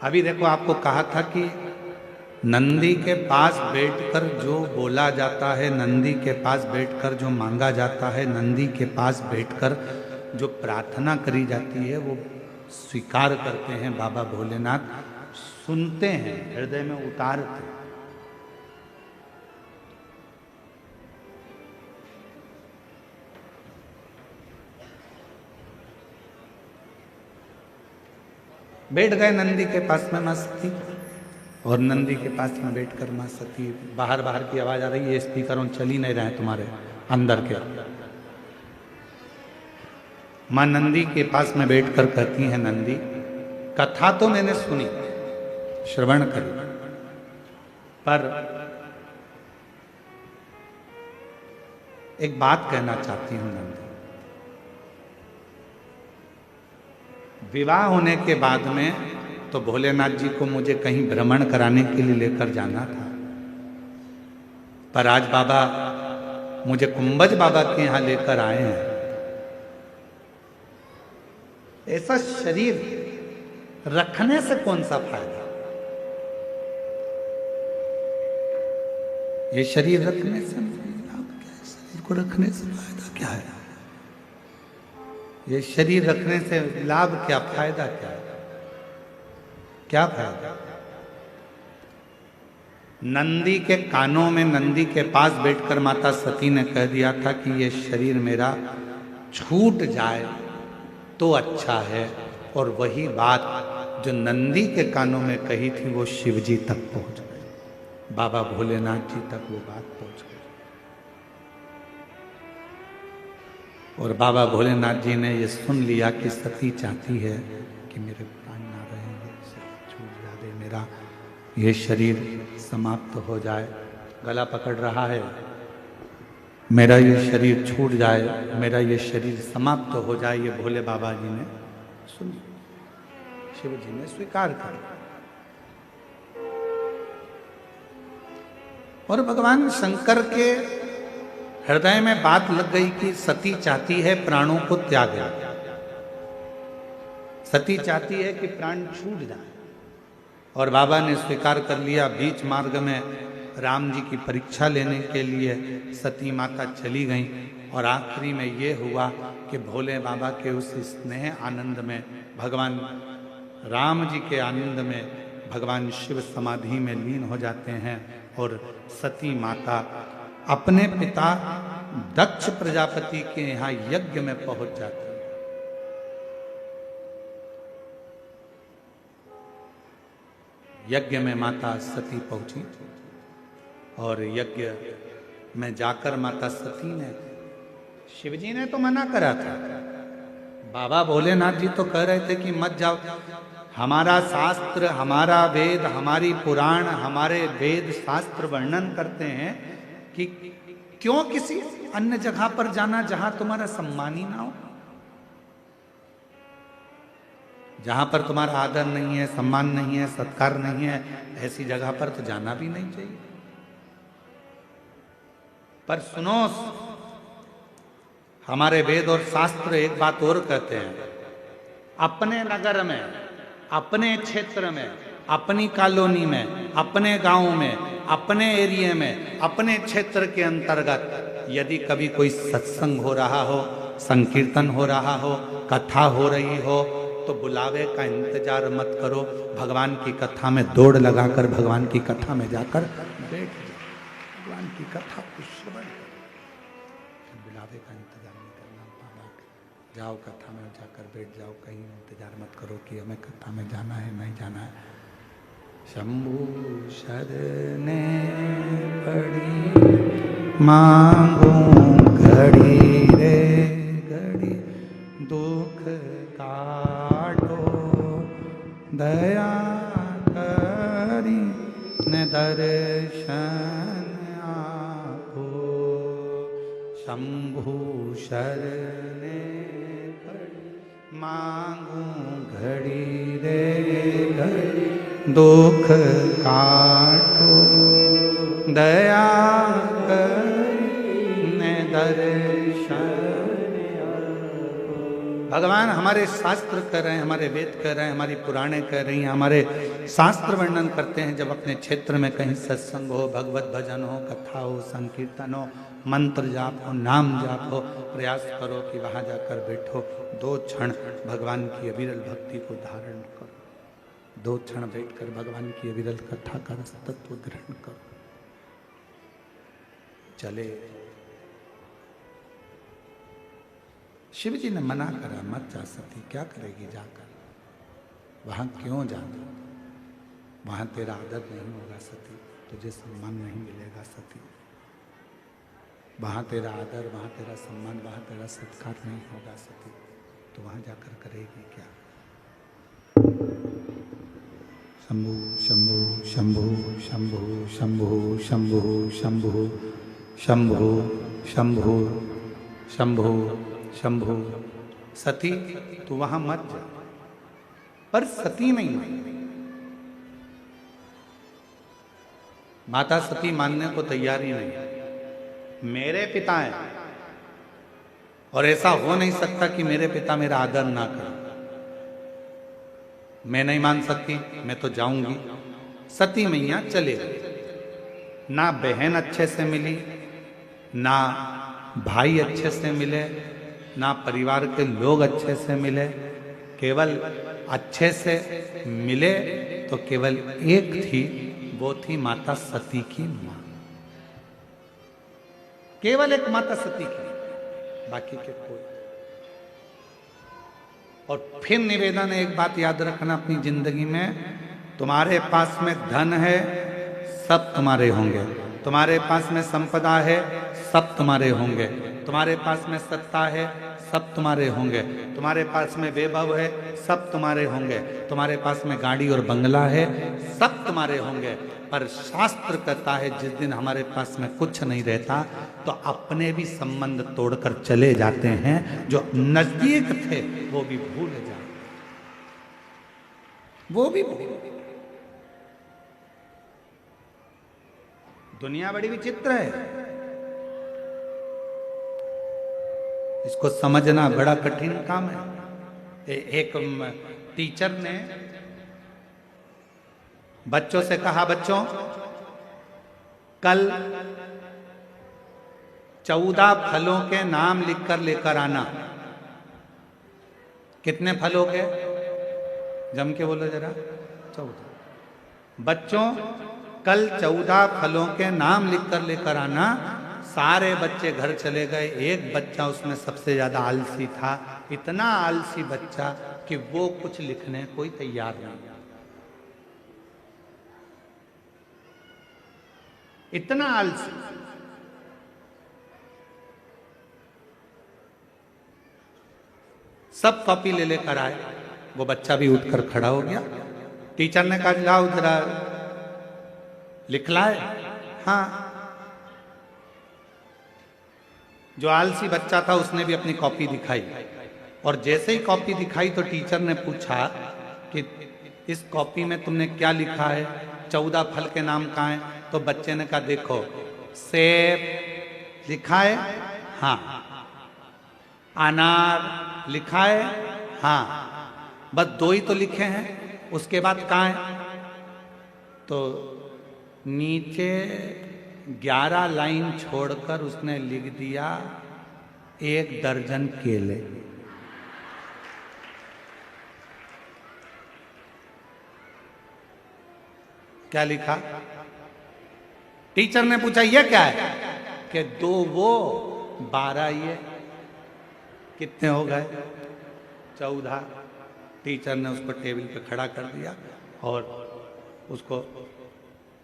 अभी देखो आपको कहा था कि नंदी के पास बैठकर जो बोला जाता है, नंदी के पास बैठकर जो मांगा जाता है, नंदी के पास बैठकर जो प्रार्थना करी जाती है वो स्वीकार करते हैं बाबा भोलेनाथ, सुनते हैं, हृदय में उतारते हैं। बैठ गए नंदी के पास में मां सती, और नंदी के पास में बैठकर मां सती, बाहर बाहर की आवाज आ रही है, स्पीकर ऑन चल ही नहीं रहे हैं तुम्हारे अंदर के। मां नंदी के पास में बैठकर कहती हैं, नंदी कथा तो मैंने सुनी, श्रवण करी, पर एक बात कहना चाहती हूं नंदी। विवाह होने के बाद में तो भोलेनाथ जी को मुझे कहीं भ्रमण कराने के लिए लेकर जाना था, पर आज बाबा मुझे कुंभज बाबा के यहां लेकर आए हैं। ऐसा शरीर रखने से कौन सा फायदा? ये शरीर रखने से लाभ क्या है? शरीर को रखने से फायदा क्या है? ये शरीर रखने से लाभ क्या, फायदा क्या है? क्या फायदा? नंदी के कानों में, नंदी के पास बैठकर माता सती ने कह दिया था कि ये शरीर मेरा छूट जाए तो अच्छा है, और वही बात जो नंदी के कानों में कही थी वो शिव जी तक पहुंच गई, बाबा भोलेनाथ जी तक वो बात पहुंच गई। और बाबा भोलेनाथ जी ने ये सुन लिया कि सती चाहती है कि मेरे प्राण ना रहेंगे, छूट जाए, मेरा ये शरीर समाप्त हो जाए, गला पकड़ रहा है, मेरा ये शरीर छूट जाए, मेरा ये शरीर समाप्त हो जाए। ये भोले बाबा जी ने सुन, शिव जी ने स्वीकार कर। और भगवान शंकर के हृदय में बात लग गई कि सती चाहती है प्राणों को त्यागे, सती चाहती है कि प्राण छूट जाए, और बाबा ने स्वीकार कर लिया। बीच मार्ग में राम जी की परीक्षा लेने के लिए सती माता चली गई, और आखिरी में ये हुआ कि भोले बाबा के उस स्नेह आनंद में, भगवान राम जी के आनंद में भगवान शिव समाधि में लीन हो जाते हैं, और सती माता अपने पिता दक्ष प्रजापति के यहाँ यज्ञ में पहुंच जाती है। यज्ञ में माता सती पहुंची, और यज्ञ में जाकर माता सती ने, शिवजी ने तो मना करा था, बाबा भोलेनाथ जी तो कह रहे थे कि मत जाओ, हमारा शास्त्र, हमारा वेद, हमारी पुराण, हमारे वेद शास्त्र वर्णन करते हैं कि क्यों किसी अन्य जगह पर जाना जहां तुम्हारा सम्मान ही ना हो, जहां पर तुम्हारा आदर नहीं है, सम्मान नहीं है, सत्कार नहीं है, ऐसी जगह पर तो जाना भी नहीं चाहिए। पर सुनो, हमारे वेद और शास्त्र एक बात और कहते हैं, अपने नगर में, अपने क्षेत्र में, अपनी कॉलोनी में, अपने गांव में, अपने एरिया में, अपने क्षेत्र के अंतर्गत यदि कभी कोई सत्संग हो रहा हो, संकीर्तन हो रहा हो, कथा हो रही हो, तो बुलावे का इंतजार मत करो, भगवान की कथा में दौड़ लगाकर भगवान की कथा में जाकर बैठ जाओ, भगवान की कथा को श्रवण करो, बुलावे का इंतजार नहीं करना, बाबा जाओ कथा में जाकर बैठ जाओ, कहीं इंतजार मत करो कि हमें कथा में जाना है, नहीं जाना है। शंभु शरणे पड़ी मांगू घड़ी रे घड़ी, दुख काटो दया करी न दर्शन आपो। शंभु शरणे पड़ी मांगू घड़ी रे घड़ी, दुख काटो दया करने दर्शन। भगवान हमारे शास्त्र कर रहे हैं, हमारे वेद कर रहे हैं, हमारी पुराणे कर रही हैं, हमारे शास्त्र वर्णन करते हैं। जब अपने क्षेत्र में कहीं सत्संग हो, भगवत भजन हो, कथा हो, संकीर्तन हो, मंत्र जाप हो, नाम जाप हो, प्रयास करो कि वहां जाकर बैठो, 2 क्षण भगवान की अविरल भक्ति को धारण करो, 2 क्षण बैठकर भगवान की अविरल कथा का तत्व ग्रहण करो। चले, शिव जी ने मना करा, मत जा सती, क्या करेगी जाकर, वहां क्यों जाना, वहां तेरा आदर नहीं होगा सती, तुझे सम्मान नहीं मिलेगा सती, वहां तेरा आदर, वहां तेरा सम्मान, वहां तेरा सत्कार नहीं होगा सती, तो वहां जाकर करेगी क्या। शंभु शंभु शंभु शंभु शंभु शंभु शंभु शंभु शंभु शंभु शंभु। सती तू वहां मत जा, पर सती नहीं हुई। माता सती मानने को तैयार ही नहीं। मेरे पिता हैं और ऐसा हो नहीं सकता कि मेरे पिता मेरा आदर ना करें। मैं नहीं मान सकती, मैं तो जाऊंगी। सती मैया चले गई। ना बहन अच्छे से मिली, ना भाई अच्छे से मिले, ना परिवार के लोग अच्छे से मिले। केवल अच्छे से मिले तो केवल एक थी, वो थी माता सती की मां। केवल एक माता सती की, बाकी के कोई। और फिर निवेदन है, एक बात याद रखना अपनी जिंदगी में, तुम्हारे पास में धन है सब तुम्हारे होंगे, तुम्हारे पास में संपदा है सब तुम्हारे होंगे, तुम्हारे पास में सत्ता है सब तुम्हारे होंगे, तुम्हारे पास में वैभव है सब तुम्हारे होंगे, तुम्हारे पास में गाड़ी और बंगला है सब तुम्हारे होंगे। पर शास्त्र कहता है जिस दिन हमारे पास में कुछ नहीं रहता तो अपने भी संबंध तोड़कर चले जाते हैं। जो नजदीक थे वो भी भूल जाते, वो भी भूल। दुनिया बड़ी विचित्र है, इसको समझना बड़ा कठिन काम है। एक टीचर ने बच्चों से कहा, बच्चों कल 14 फलों के नाम लिखकर लेकर आना। कितने फलों के? जम के बोलो जरा। 14। बच्चों कल 14 फलों के नाम लिखकर लेकर आना। सारे बच्चे घर चले गए। एक बच्चा उसमें सबसे ज्यादा आलसी था, इतना आलसी बच्चा कि वो कुछ लिखने कोई तैयार नहीं, इतना आलसी। सब कॉपी ले लेकर आए, वो बच्चा भी उठकर खड़ा हो गया। टीचर ने कहा लाओ जरा लिख लाए। हाँ, जो आलसी बच्चा था उसने भी अपनी कॉपी दिखाई, और जैसे ही कॉपी दिखाई तो टीचर ने पूछा कि इस कॉपी में तुमने क्या लिखा है, 14 फल के नाम कहाँ हैं? तो बच्चे ने कहा देखो, सेब लिखा है, हाँ, अनार लिखा है, हाँ, बस 2 ही तो लिखे हैं, उसके बाद कहाँ है? तो नीचे 11 लाइन छोड़कर उसने लिख दिया 1 दर्जन केले। क्या लिखा? टीचर ने पूछा ये क्या है? कि 2 वो 12 ये, कितने हो गए? 14। टीचर ने उसको टेबल पे खड़ा कर दिया और उसको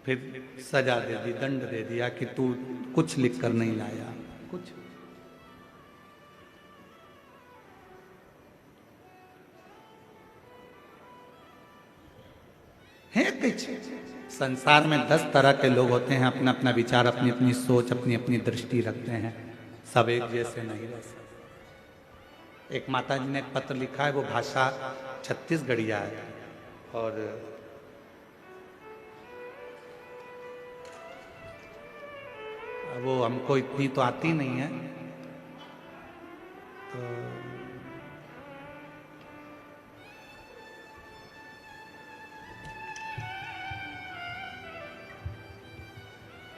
फिर सजा दे दी, दंड दे दिया कि तू कुछ लिख कर नहीं लाया। कुछ है कुछ। संसार में 10 तरह के लोग होते हैं, अपना अपना विचार, अपनी अपनी सोच, अपनी अपनी दृष्टि रखते हैं, सब एक जैसे नहीं रह सकते। एक माता जी ने एक पत्र लिखा है, वो भाषा छत्तीसगढ़िया है, और वो हमको इतनी तो आती नहीं है, तो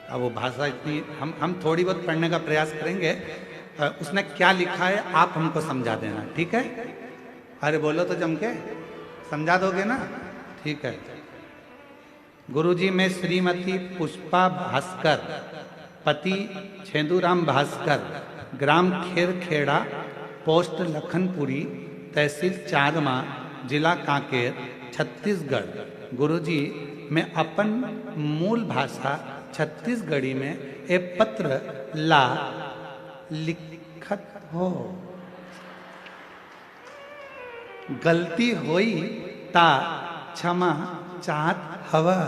अब वो भाषा इतनी, हम थोड़ी बहुत पढ़ने का प्रयास करेंगे। उसने क्या लिखा है आप हमको समझा देना, ठीक है? अरे बोलो तो जम के, समझा दोगे ना? ठीक है। गुरुजी में श्रीमती पुष्पा भास्कर, पति छेदूराम भास्कर, ग्राम खेरखेड़ा, पोस्ट लखनपुरी, तहसील चारमा, जिला कांकेर, छत्तीसगढ़। गुरुजी मैं अपन मूल भाषा छत्तीसगढ़ी में एक पत्र ला लिखत हो, गलती होई ता क्षमा चाहत हवा।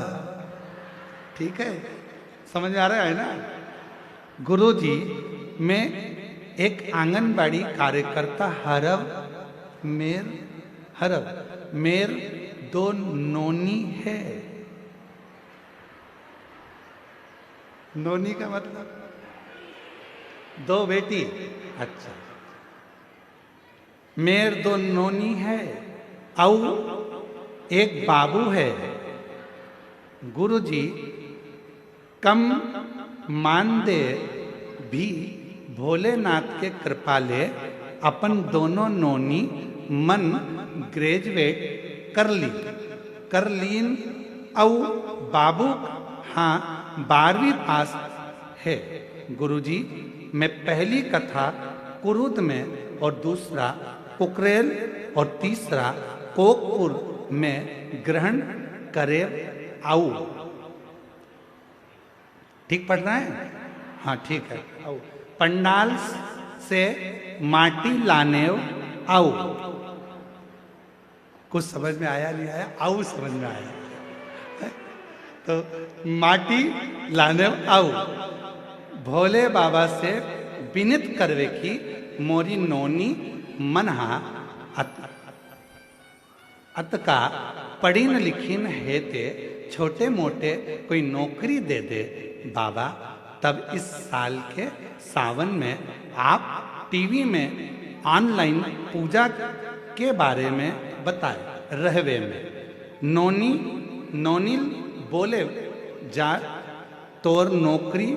ठीक है, समझ आ रहा है ना? गुरुजी में एक आंगनबाड़ी कार्यकर्ता हरव मेर दो नोनी है। नोनी का मतलब दो बेटी। अच्छा, मेर दो नोनी है और एक बाबू है। गुरुजी कम मान दे भी भोलेनाथ के कृपाले अपन दोनों नोनी मन ग्रेजुएट कर लीन और बाबू हाँ 12वीं पास है। गुरुजी मैं पहली कथा कुरुद में और दूसरा कुकरेल और तीसरा कोकपुर में ग्रहण करे आऊ। ठीक पढ़ रहा है? हाँ ठीक है। आओ पंडाल से माटी लाने आओ। कुछ समझ में आया नहीं आया? आओ समझ में आया। तो माटी लाने आओ। भोले बाबा से विनित करवे की मोरी नोनी मनहा अतका पढ़ीन लिखीन हेते छोटे मोटे कोई नौकरी दे दे बाबा। तब इस साल के सावन में आप टीवी में ऑनलाइन पूजा के बारे में बताए रहवे में। नोनी बोले जा तोर नौकरी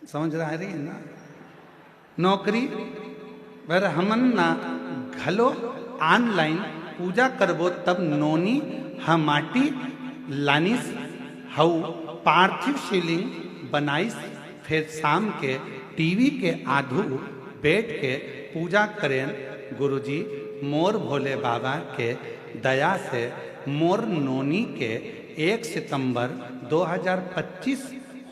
समझ रहा है ना? नौकरी पर हमन ना घलो ऑनलाइन पूजा करबो तब नोनी हमाटी लानिस हऊ पार्थिव शिवलिंग बनाइस। फिर शाम के टीवी के आधू बैठ के पूजा करें। गुरुजी मोर भोले बाबा के दया से मोर नोनी के 1 सितंबर 2025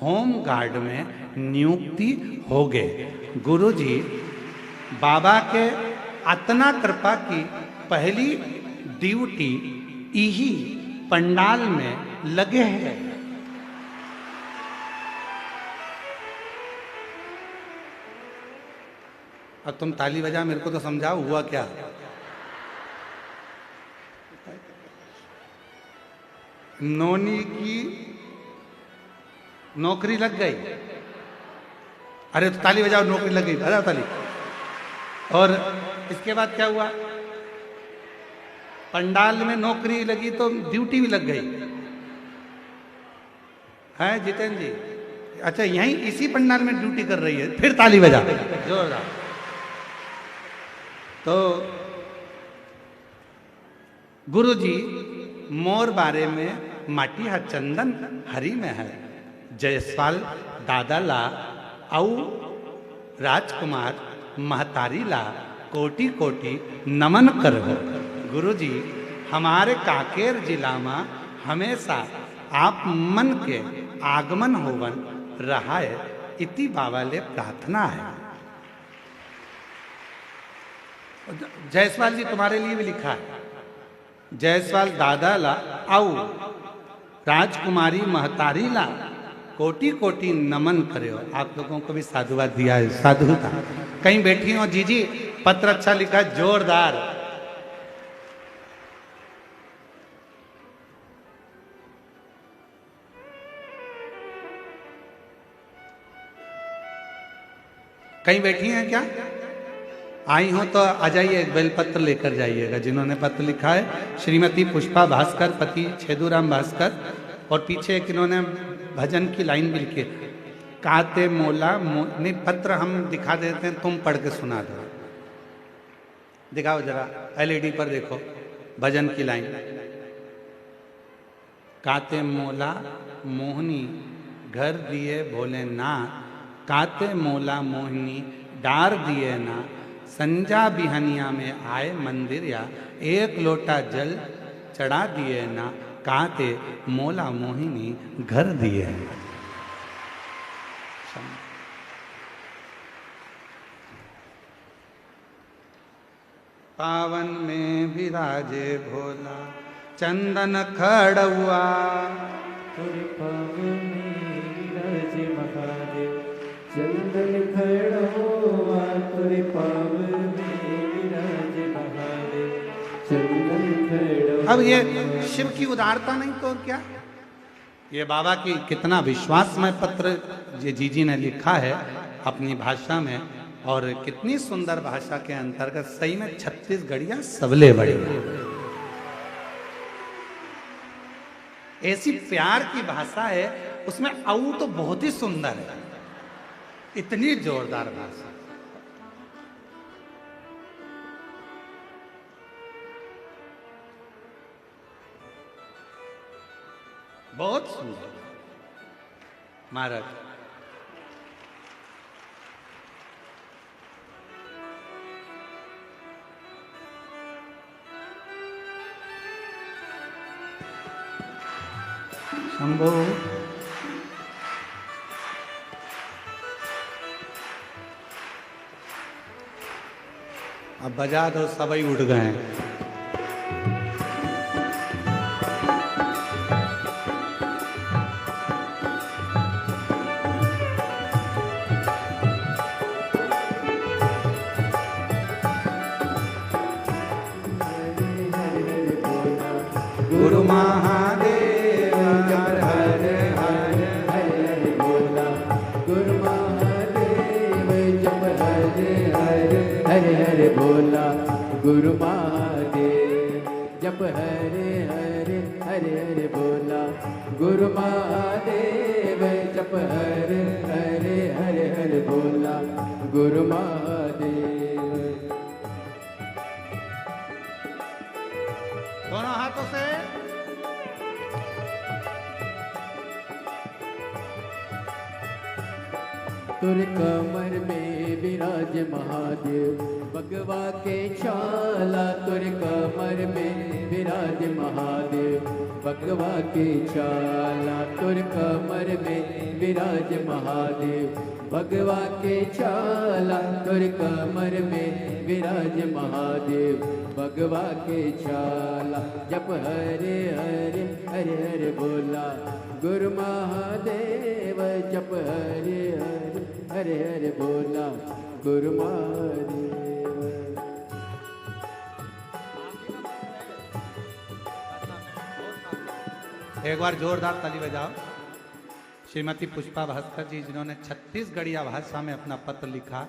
होम गार्ड में नियुक्ति हो गए। गुरुजी बाबा के अतना कृपा की पहली ड्यूटी यही पंडाल में लगे हैं। अब तुम ताली बजा, मेरे को तो समझाओ हुआ क्या? नोनी की नौकरी लग गई। अरे तो ताली बजाओ, नौकरी लग गई, बजाओ ताली। और इसके बाद क्या हुआ? पंडाल में नौकरी लगी तो ड्यूटी भी लग गई है जितेंद्र जी। अच्छा, यहीं इसी पंडाल में ड्यूटी कर रही है, फिर ताली बजा जोरदार। तो गुरुजी मोर बारे में माटी हा चंदन हरी में है। जयसवाल दादा ला औ राजकुमार महतारी ला कोटि कोटि नमन करो। गुरुजी हमारे कांकेर जिला में हमेशा आप मन के आगमन होवन रहा है, इति बाबा ले प्रार्थना है। जयसवाल जी तुम्हारे लिए भी लिखा है। जयसवाल दादा ला आओ राजकुमारी महतारी ला कोटि कोटि नमन करे। आप लोगों को भी साधुवाद दिया है, साधुता। कहीं बैठी हो जीजी, पत्र अच्छा लिखा, जोरदार। कहीं बैठी हैं क्या? आई हो तो आ जाइए, एक बेलपत्र लेकर जाइएगा। जिन्होंने पत्र लिखा है श्रीमती पुष्पा भास्कर, पति छेदूराम भास्कर, और पीछे एक इन्होंने भजन की लाइन भी लिखी, काते मोला नहीं, पत्र हम दिखा देते हैं, तुम पढ़ के सुना दो। दिखाओ जरा, एलईडी पर देखो भजन की लाइन। काते मोला मोहनी घर दिए भोलेनाथ, काते मोला मोहिनी डार दिए ना, संजा बिहनिया में आए मंदिर या, एक लोटा जल चढ़ा दिए ना, काते मोला मोहिनी घर दिए। पावन में विराजे भोला चंदन खड़ुआ, तुर पावन में विराजे महादेव चंदन खड़ुआ, तुर पावन में विराजे महादेव अब ये शिव की उदारता नहीं तो और क्या। ये बाबा की कितना विश्वासमय पत्र ये जीजी ने लिखा है अपनी भाषा में, और कितनी सुंदर भाषा के अंतर्गत सही में छत्तीसगढ़िया सबले बड़े। ऐसी प्यार की भाषा है, उसमें औ तो बहुत ही सुंदर है, इतनी जोरदार भाषा। बहुत सुंदर महाराज। शंभो अब बजा दो, सभी उठ गए हैं। गुरु महादेव हर हर हर हर बोला, गुरु महादेव जप हर हर हर हर बोला, गुरु महादेव जप हर हर हर हर बोला, गुरु महादेव जप हर हर हर हर बोला, गुरु महादेव। दोनों हाथों से तुर कमर में विराज महादेव भगवा के छाला, तुर कमर में विराज महादेव भगवा के छाला, तुर कमर में विराज महादेव भगवा के छाला, तुर कमर में विराज महादेव भगवा के छाला, जप हरे हरे हरे हरे बोला, गुरु महादेव जप हरे हरे हरे हरे बोला, गुरु महादेव। एक बार जोरदार ताली बजाओ। श्रीमती पुष्पा भास्कर जी, जिन्होंने छत्तीसगढ़िया भाषा में अपना पत्र लिखा,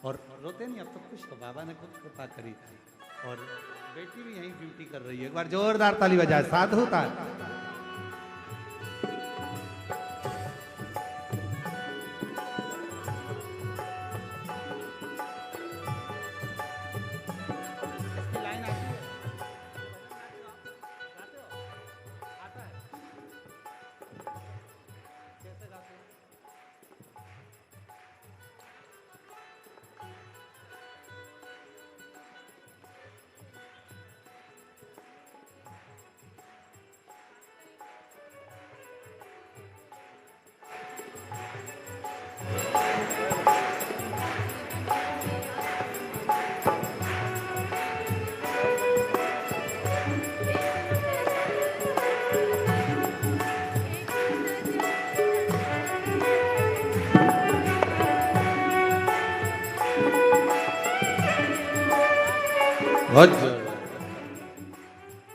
और रोते नहीं, अब तो खुश हो, बाबा ने खुद कृपा करी थी, और बेटी भी यही ड्यूटी कर रही है। एक बार जोरदार ताली बजाए, साधु ताल।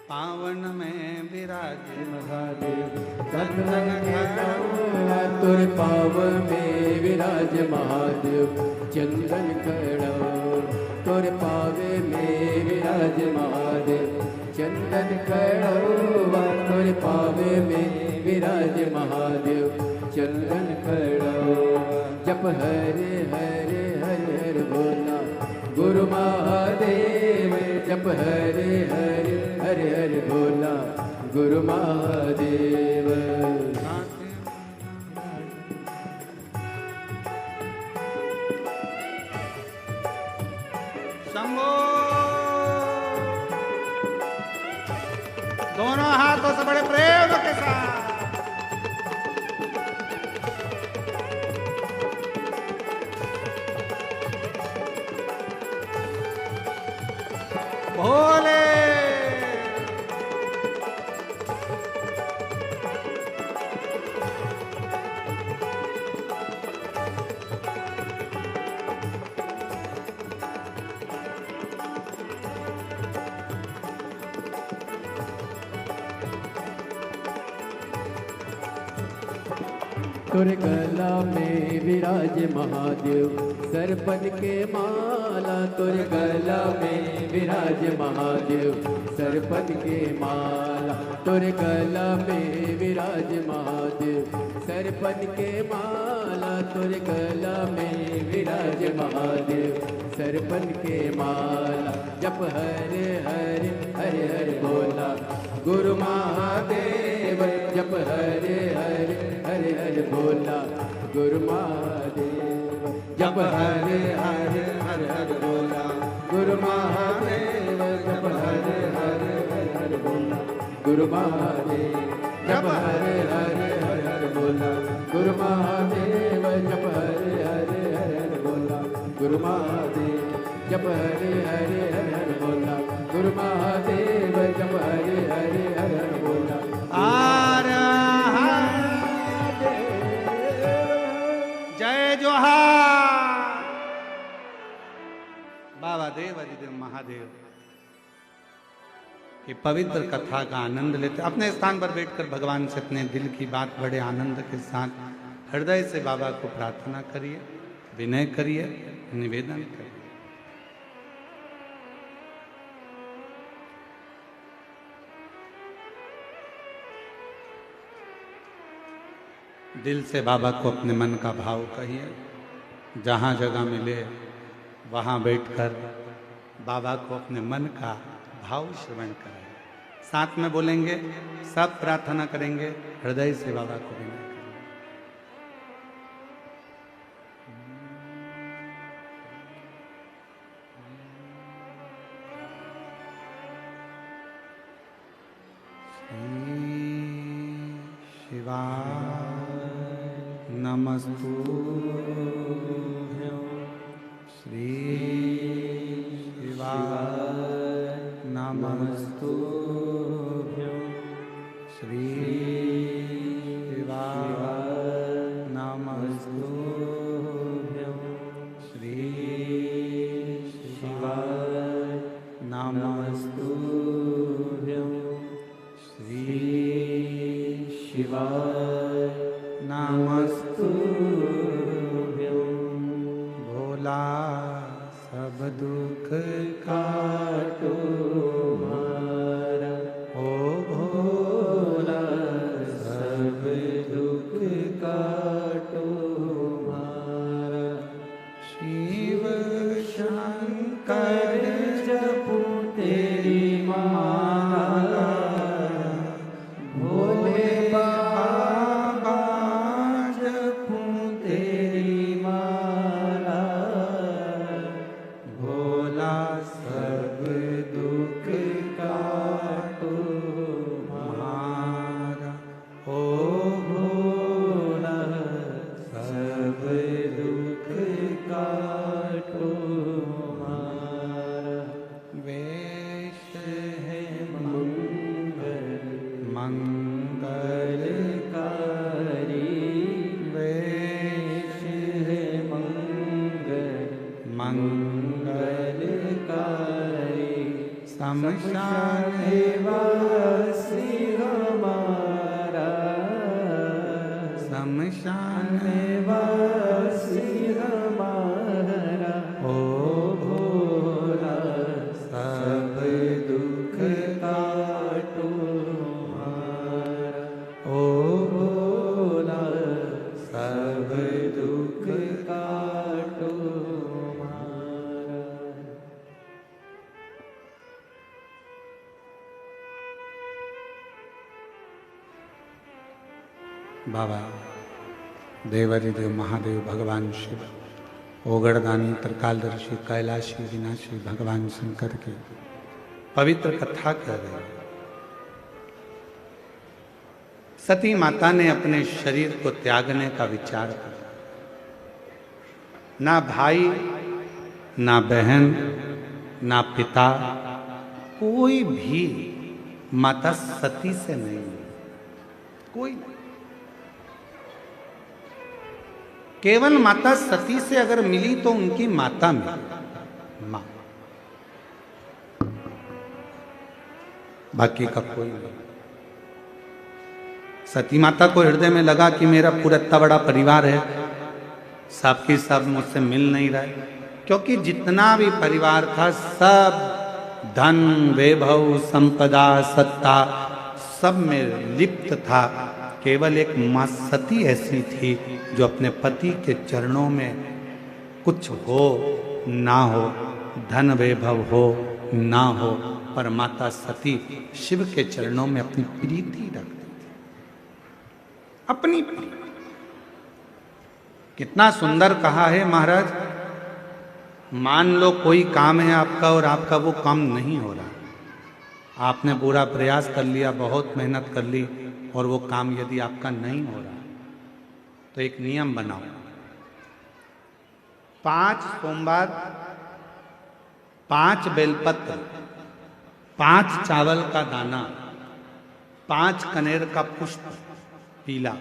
पावन में विराजे महादेव चंदन खड़ा, तुर पाव में विराज महादेव चंदन खड़ा, तुर पावे में विराज महादेव चंदन खड़ा, तुर पावे में विराज महादेव चंदन खड़ा, जप हरे हरे हरे हरे बोला, गुरु महादेव जप हरे हरे हरे हरे बोला, गुरु महादेव। शंभो दोनों हाथों से बड़े प्रेम के साथ भोले। तुर गला में विराज महादेव सरपन के माला तुर गला में विराज महादेव सरपन के माला तुर गला में विराज महादेव सरपन के माला तुर गला में विराज महादेव सरपन के माला जप हरे हरे हरे हरे बोला गुरु महादेव जप हरे हरे हरे हरे बोला गुरु महादेव जप हरे हरे हरे हरे बोला गुरु महादेव जप हरे हरे हरे हरे बोला गुरु महादेव जप हरे हरे हरे हरे बोला गुरु महादेव जप हरे हरे हरे हरे बोला गुरु महादेव जप हरे हरे हरे हरे बोला गुरु महादेव जप हरे हरे हरे हरे बोला जय जोहार बाबा देव अधिदेव महादेव की पवित्र कथा का आनंद लेते अपने स्थान पर बैठकर भगवान से अपने दिल की बात बड़े आनंद के साथ हृदय से बाबा को प्रार्थना करिए, विनय करिए, निवेदन करिए। दिल से बाबा को अपने मन का भाव कहिए। जहाँ जगह मिले वहाँ बैठकर बाबा को अपने मन का भाव श्रवण करें। साथ में बोलेंगे, सब प्रार्थना करेंगे, हृदय से बाबा को विनय करेंगे। नमस्तुभ्यं श्री शिवाय नमस्तुभ्यं श्री शिवाय नमस्तुभ्यं श्री शिवाय नमस्तुभ्यं श्री शिवाय नमस्तुभ्यं भोला सब दुख काटो हमारा ओ भोला सब दुख काटो हमारा शिव शंकर जपो तेरी माला भोले बाबा जपो तेरी माला भोला सब दुख काटो हमारा ओ भोला सब दुख काटो हमारा वेश है मंगलकारी वेश है मंगलकारी शमशान वासी हमारा शमशान वासी हमारा ओ भोला सब दुख काटो हमारा ओ भोला सब दुख काटो हमारा। बाबा देवाधिदेव महादेव भगवान शिव ओगड़दानी त्रिकालदर्शी कैलाशी विनाशी भगवान शंकर की पवित्र कथा कह रहे हैं। सती माता ने अपने शरीर को त्यागने का विचार किया। ना भाई, ना बहन, ना पिता, कोई भी माता सती से नहीं, कोई नहीं। केवल माता सती से अगर मिली तो उनकी माता मिली, मां, बाकी का कोई नहीं। सती माता को हृदय में लगा कि मेरा पूरा इतना बड़ा परिवार है, सब की सब मुझसे मिल नहीं रहा है, क्योंकि जितना भी परिवार था सब धन वैभव संपदा सत्ता सब में लिप्त था। केवल एक मां सती ऐसी थी जो अपने पति के चरणों में कुछ हो ना हो, धन वैभव हो ना हो, पर माता सती शिव के चरणों में अपनी प्रीति रखती थी, अपनी प्रीति। कितना सुंदर कहा है महाराज, मान लो कोई काम है आपका और आपका वो काम नहीं हो रहा, आपने पूरा प्रयास कर लिया, बहुत मेहनत कर ली, और वो काम यदि आपका नहीं हो रहा तो एक नियम बनाओ, 5 सोमवार, 5 बेलपत्र, 5 चावल का दाना, 5 कनेर का पुष्प पीला,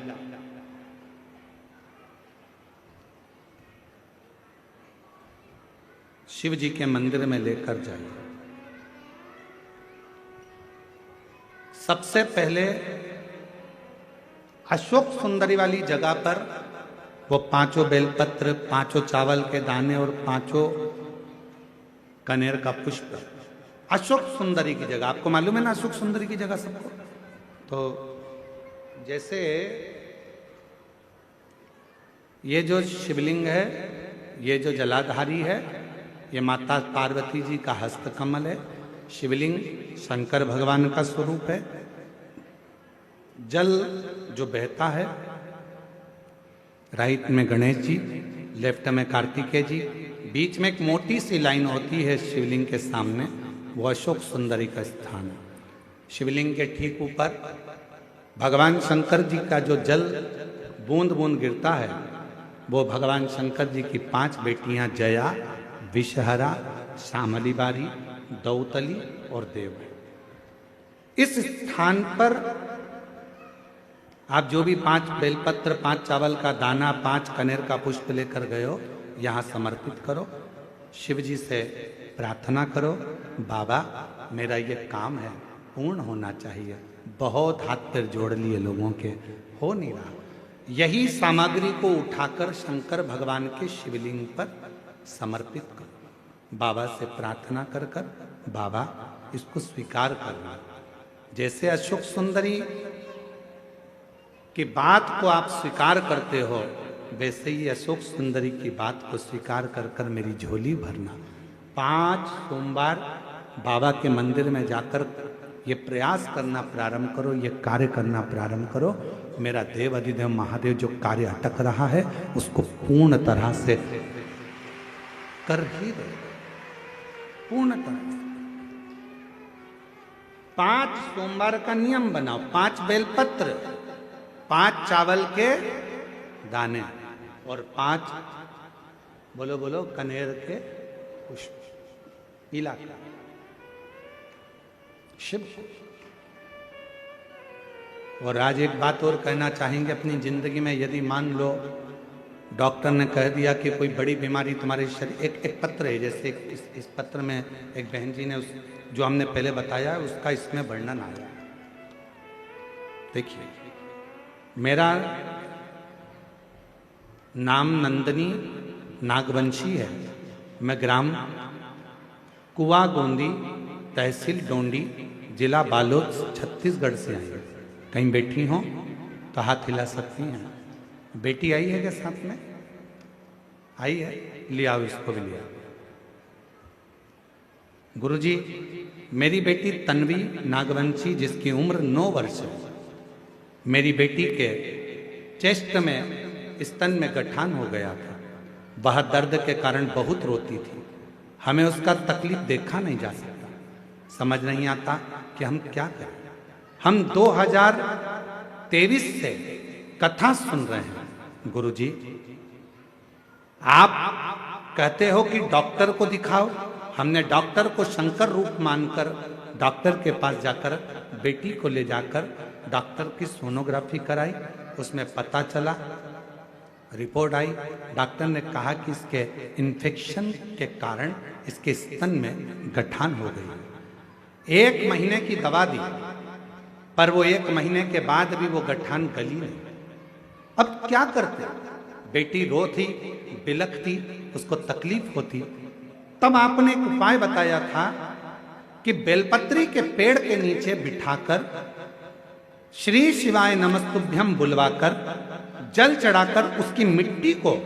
शिव जी के मंदिर में लेकर जाइए। सबसे पहले अशोक सुंदरी वाली जगह पर वो 5 बेलपत्र, 5 चावल के दाने और 5 कनेर का पुष्प अशोक सुंदरी की जगह, आपको मालूम है ना अशोक सुंदरी की जगह सबको। तो जैसे ये जो शिवलिंग है, ये जो जलाधारी है, ये माता पार्वती जी का हस्त कमल है। शिवलिंग शंकर भगवान का स्वरूप है। जल जो बहता है, राइट में गणेश जी, लेफ्ट में कार्तिकेय जी, बीच में एक मोटी सी लाइन होती है शिवलिंग के सामने, वो अशोक सुंदरी का स्थान है। शिवलिंग के ठीक ऊपर भगवान शंकर जी का जो जल बूंद बूंद गिरता है, वो भगवान शंकर जी की 5 बेटियां जया, विषहरा, श्यामली बारी, दौतली और देव। इस स्थान पर आप जो भी 5 बेलपत्र, 5 चावल का दाना, 5 कनेर का पुष्प लेकर गए हो, यहाँ समर्पित करो। शिव जी से प्रार्थना करो, बाबा मेरा ये काम है पूर्ण होना चाहिए। बहुत हाथ पैर जोड़ लिए लोगों के, हो नहीं रहा। यही सामग्री को उठाकर शंकर भगवान के शिवलिंग पर समर्पित करो। बाबा से प्रार्थना कर कर बाबा इसको स्वीकार करना। जैसे अशोक सुंदरी की बात को आप स्वीकार करते हो, वैसे ही अशोक सुंदरी की बात को स्वीकार कर कर मेरी झोली भरना। 5 सोमवार बाबा के मंदिर में जाकर ये प्रयास करना प्रारंभ करो, ये कार्य करना प्रारंभ करो। मेरा देव अधिदेव महादेव जो कार्य अटक रहा है उसको पूर्ण तरह से कर ही दो, पूर्ण तरह से। 5 सोमवार का नियम बनाओ, 5 बेलपत्र, 5 चावल के दाने और 5 बोलो बोलो कनेर के पुष्प पीला शिव। और आज एक बात और कहना चाहेंगे अपनी जिंदगी में, यदि मान लो डॉक्टर ने कह दिया कि कोई बड़ी बीमारी तुम्हारे शरीर, एक पत्र है, जैसे इस पत्र में एक बहन जी ने जो हमने पहले बताया उसका इसमें वर्णन आया। देखिए, मेरा नाम नंदनी नागवंशी है। मैं ग्राम कुआ गोंदी, तहसील डोंडी, जिला बालोद, छत्तीसगढ़ से आई। कहीं बैठी हो तो हाथ हिला सकती हैं। बेटी आई है क्या साथ में? आई है, ले आओ, इसको भी ले आओ। गुरुजी, मेरी बेटी तन्वी नागवंशी जिसकी उम्र 9 वर्ष है, मेरी बेटी के चेस्ट में स्तन में गठान हो गया था। वह दर्द के कारण बहुत रोती थी। हमें उसका तकलीफ देखा नहीं जा सकता। समझ नहीं आता कि हम क्या करें। हम 2023 से कथा सुन रहे हैं। गुरुजी, आप कहते हो कि डॉक्टर को दिखाओ। हमने डॉक्टर को शंकर रूप मानकर डॉक्टर के पास जाकर बेटी को ले जाकर डॉक्टर की सोनोग्राफी कराई। उसमें पता चला, रिपोर्ट आई, डॉक्टर ने कहा कि इसके इन्फेक्शन के कारण इसके स्तन में गठान हो गई। 1 महीने की दवा दी। पर वो 1 महीने के बाद भी वो गठान गली नहीं। अब क्या करते? बेटी रो थी, बिलखती, उसको तकलीफ होती। तब आपने एक उपाय बताया था कि बेलपत्री के पेड़ के नीचे बिठाकर श्री शिवाय नमस्तुभ्यम बुलवाकर जल चढ़ाकर उसकी मिट्टी को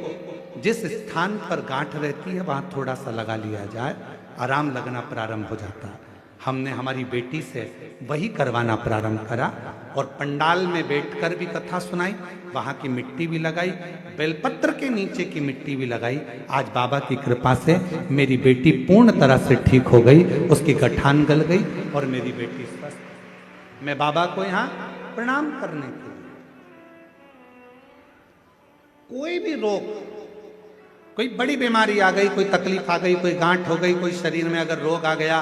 जिस स्थान पर गांठ रहती है वहां थोड़ा सा लगा लिया जाए, आराम लगना प्रारंभ हो जाता है। हमने हमारी बेटी से वही करवाना प्रारंभ करा और पंडाल में बैठकर भी कथा सुनाई, वहां की मिट्टी भी लगाई, बेलपत्र के नीचे की मिट्टी भी लगाई। आज बाबा की कृपा से मेरी बेटी पूर्ण तरह से ठीक हो गई, उसकी गठान गल गई और मेरी बेटी स्वस्थ। मैं बाबा को यहाँ प्रणाम करने के लिए, कोई भी रोग, कोई बड़ी बीमारी आ गई, कोई तकलीफ आ गई, कोई गांठ हो गई, कोई शरीर में अगर रोग आ गया,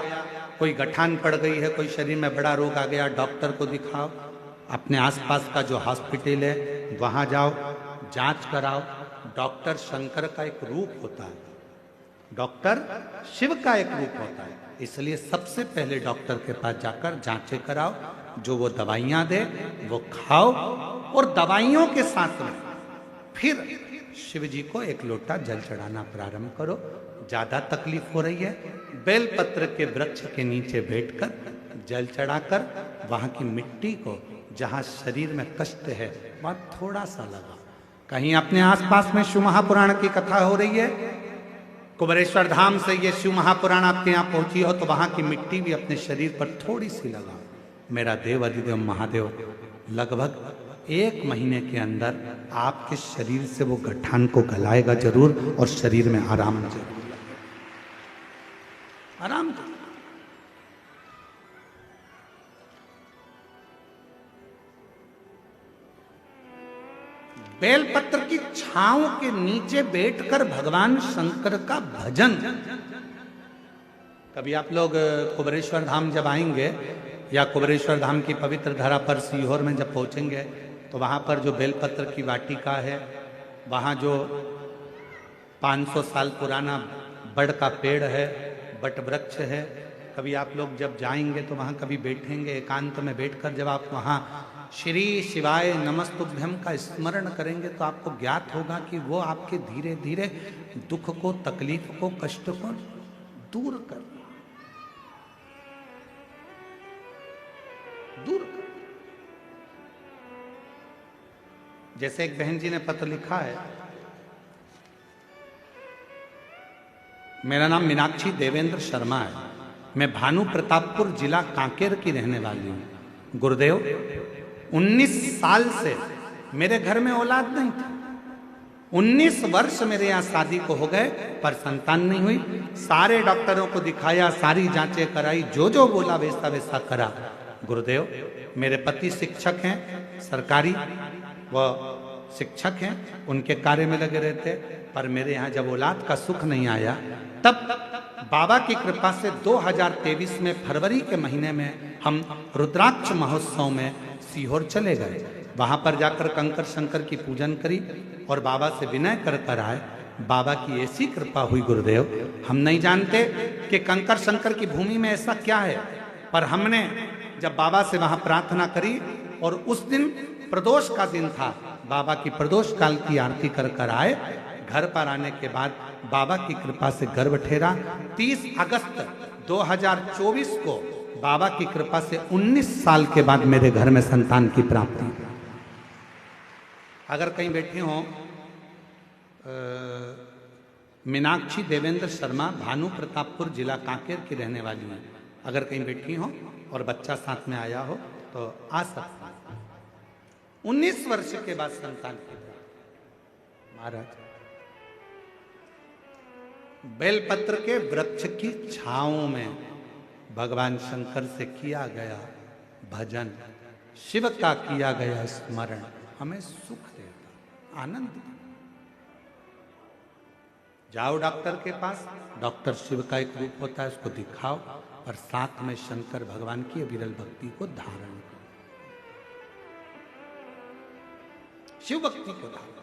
कोई गठान पड़ गई है, कोई शरीर में बड़ा रोग आ गया, डॉक्टर को दिखाओ। अपने आसपास का जो हॉस्पिटल है वहां जाओ, जांच कराओ। डॉक्टर शंकर का एक रूप होता है, डॉक्टर शिव का एक रूप होता है। इसलिए सबसे पहले डॉक्टर के पास जाकर जांचें कराओ, जो वो दवाइयां दे वो खाओ और दवाइयों के साथ में फिर शिव जी को 1 लोटा जल चढ़ाना प्रारंभ करो। ज्यादा तकलीफ हो रही है, बेलपत्र के वृक्ष के नीचे बैठकर जल चढ़ाकर वहां की मिट्टी को जहां शरीर में कष्ट है वहां थोड़ा सा लगा। कहीं अपने आसपास में शिव महापुराण की कथा हो रही है, कुबेरेश्वर धाम से ये शिव महापुराण आपके यहाँ पहुंची हो तो वहां की मिट्टी भी अपने शरीर पर थोड़ी सी लगा। मेरा देव अधिदेव महादेव लगभग 1 महीने के अंदर आपके शरीर से वो गठान को गलाएगा जरूर और शरीर में आराम जरूर, आराम जरूर। बेलपत्र की छांव के नीचे बैठकर भगवान शंकर का भजन। कभी आप लोग कुबेरेश्वर धाम जब आएंगे या कुबेरेश्वर धाम की पवित्र धरा पर सीहोर में जब पहुंचेंगे तो वहां पर जो बेलपत्र की वाटिका है, वहां जो 500 साल पुराना बड़ का पेड़ है, बट वृक्ष है, कभी आप लोग जब जाएंगे तो वहां कभी बैठेंगे एकांत में बैठकर, जब आप वहां श्री शिवाय नमस्तुभ्यम का स्मरण करेंगे तो आपको ज्ञात होगा कि वो आपके धीरे धीरे दुख को, तकलीफ को, कष्ट को दूर कर जैसे एक बहन जी ने पत्र लिखा है, मेरा नाम मीनाक्षी देवेंद्र शर्मा है, मैं भानु प्रतापपुर जिला कांकेर की रहने वाली हूं। गुरुदेव, 19 साल से मेरे घर में औलाद नहीं थी। 19 वर्ष मेरे यहाँ शादी को हो गए पर संतान नहीं हुई। सारे डॉक्टरों को दिखाया, सारी जांचें कराई, जो जो बोला वैसा वैसा करा। गुरुदेव, मेरे पति शिक्षक हैं, सरकारी वो शिक्षक हैं, उनके कार्य में लगे रहते, पर मेरे यहाँ जब औलाद का सुख नहीं आया तब बाबा की कृपा से 2023 में फरवरी के महीने में हम रुद्राक्ष महोत्सव में सीहोर चले गए। वहां पर जाकर कंकर शंकर की पूजन करी और बाबा से विनय कर कर आए। बाबा की ऐसी कृपा हुई गुरुदेव, हम नहीं जानते कि कंकर शंकर की भूमि में ऐसा क्या है, पर हमने जब बाबा से वहां प्रार्थना करी और उस दिन प्रदोष का दिन था, बाबा की प्रदोष काल की आरती कर कर आए। घर पर आने के बाद बाबा की कृपा से गर्भ ठहरा। 30 अगस्त 2024 को बाबा की कृपा से 19 साल के बाद मेरे घर में संतान की प्राप्ति। अगर कहीं बैठे हो, मीनाक्षी देवेंद्र शर्मा, भानु प्रतापपुर जिला कांकेर की रहने वाली है, अगर कहीं बैठी हो और बच्चा साथ में आया हो तो आ सकता। 19 वर्ष के बाद संतान की प्राप्ति। महाराज, बेलपत्र के वृक्ष की छांव में भगवान शंकर से किया गया भजन, शिव का किया गया स्मरण हमें सुख देता, आनंद देता। जाओ डॉक्टर के पास, डॉक्टर शिव का एक रूप होता है, उसको दिखाओ और साथ में शंकर भगवान की विरल भक्ति को धारण करो, शिव भक्ति को धारण।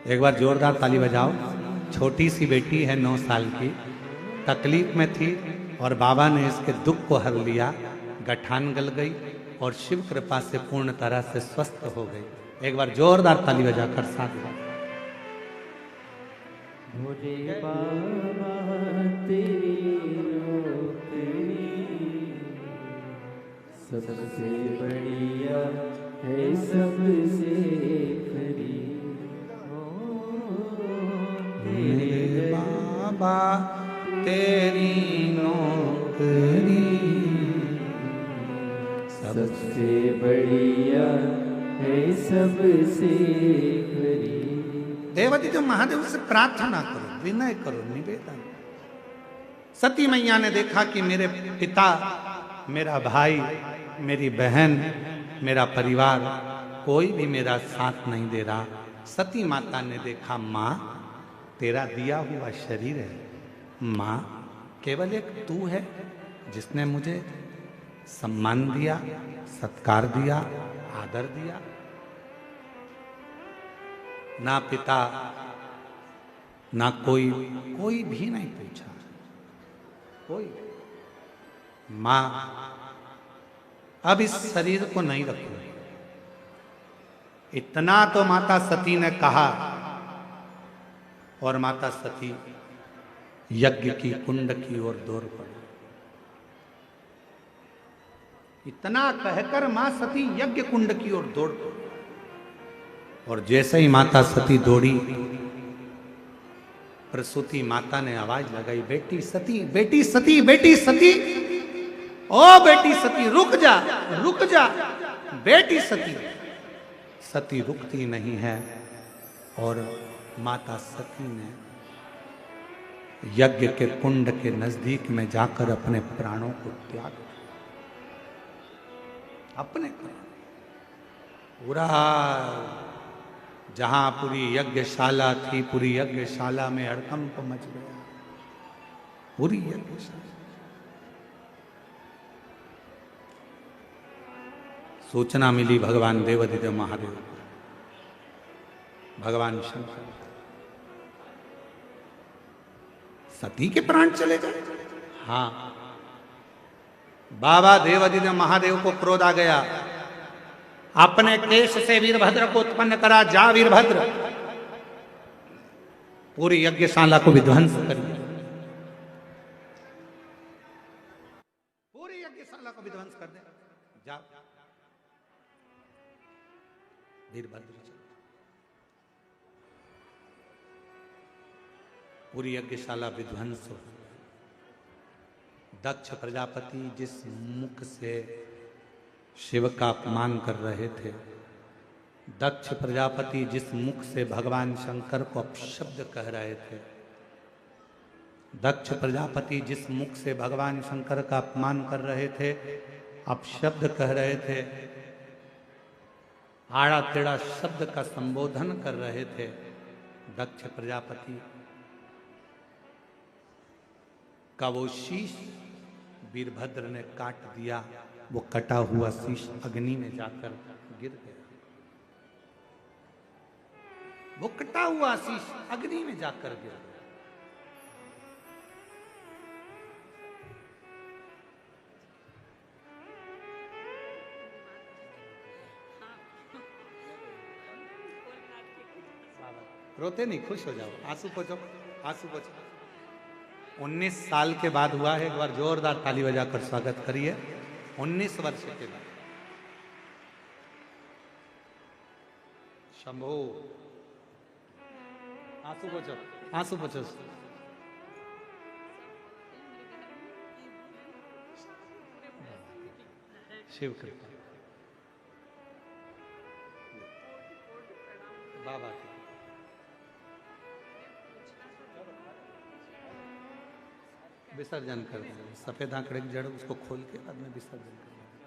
एक बार जोरदार ताली बजाओ। छोटी सी बेटी है 9 साल की, तकलीफ में थी और बाबा ने इसके दुख को हर लिया, गठान गल गई और शिव कृपा से पूर्ण तरह से स्वस्थ हो गई। एक बार जोरदार ताली बजाकर साथ भोले बाबा तेरी नौकरी सबसे बढ़िया है, सबसे खरी। मेरे बाबा तेरी नौकरी सबसे बढ़िया है, सबसे खरी। देवादिदेव महादेव से प्रार्थना करो, विनय करो, निवेदन। सती मैया ने देखा कि मेरे पिता, मेरा भाई, मेरी बहन, मेरा परिवार कोई भी मेरा साथ नहीं दे रहा। सती माता ने देखा, माँ तेरा दिया हुआ शरीर है, माँ केवल एक तू है जिसने मुझे सम्मान दिया, सत्कार दिया, आदर दिया। ना पिता ना कोई भी नहीं पूछा, कोई। मां अब इस शरीर को नहीं रखो, इतना तो माता सती ने कहा और माता सती यज्ञ की कुंड की ओर दौड़ पड़ी। इतना कहकर मां सती यज्ञ कुंड की ओर दौड़ पड़ी और जैसे ही माता सती दौड़ी, प्रसूति माता ने आवाज लगाई, बेटी सती, बेटी सती, बेटी सती, ओ बेटी सती रुक जा, रुक जा। बेटी सती, सती रुकती नहीं है और माता सती ने यज्ञ के कुंड के नजदीक में जाकर अपने प्राणों को त्याग, अपने पूरा जहां पूरी यज्ञशाला थी, पूरी यज्ञशाला में हड़कंप मच गया। पूरी यज्ञशाला सूचना मिली भगवान देवादिदेव महादेव को, भगवान शंकर, सती के प्राण चले गए। हाँ, बाबा देवादिदेव महादेव को क्रोध आ गया। अपने केश से वीरभद्र को उत्पन्न करा, जा वीरभद्र, पूरी यज्ञशाला को विध्वंस कर दिया, पूरी यज्ञशाला को विध्वंस कर दे, जा वीरभद्र। पूरी यज्ञशाला विध्वंस हो। दक्ष प्रजापति जिस मुख से शिव का अपमान कर रहे थे, दक्ष प्रजापति जिस मुख से भगवान शंकर को अपशब्द कह रहे थे, दक्ष प्रजापति जिस मुख से भगवान शंकर का अपमान कर रहे थे, अपशब्द कह रहे थे, आड़ा टेढ़ा शब्द का संबोधन कर रहे थे, दक्ष प्रजापति का वो शीश वीरभद्र ने काट दिया। वो कटा हुआ शीश अग्नि में जाकर गिर गया। वो कटा हुआ शीश अग्नि में जाकर गिर गया। रोते नहीं, खुश हो जाओ, आंसू पोछो, आंसू पोछो। 19 साल के बाद हुआ है। एक बार जोरदार ताली बजाकर स्वागत करिए। 19 वर्ष के बाद शंभो, आंसू पोछो, आंसू पोछो। शिव कृपा बाबा की। विसर्जन कर देंगे, सफेद आंकड़े की जड़ उसको खोल के बाद में विसर्जन कर देंगे।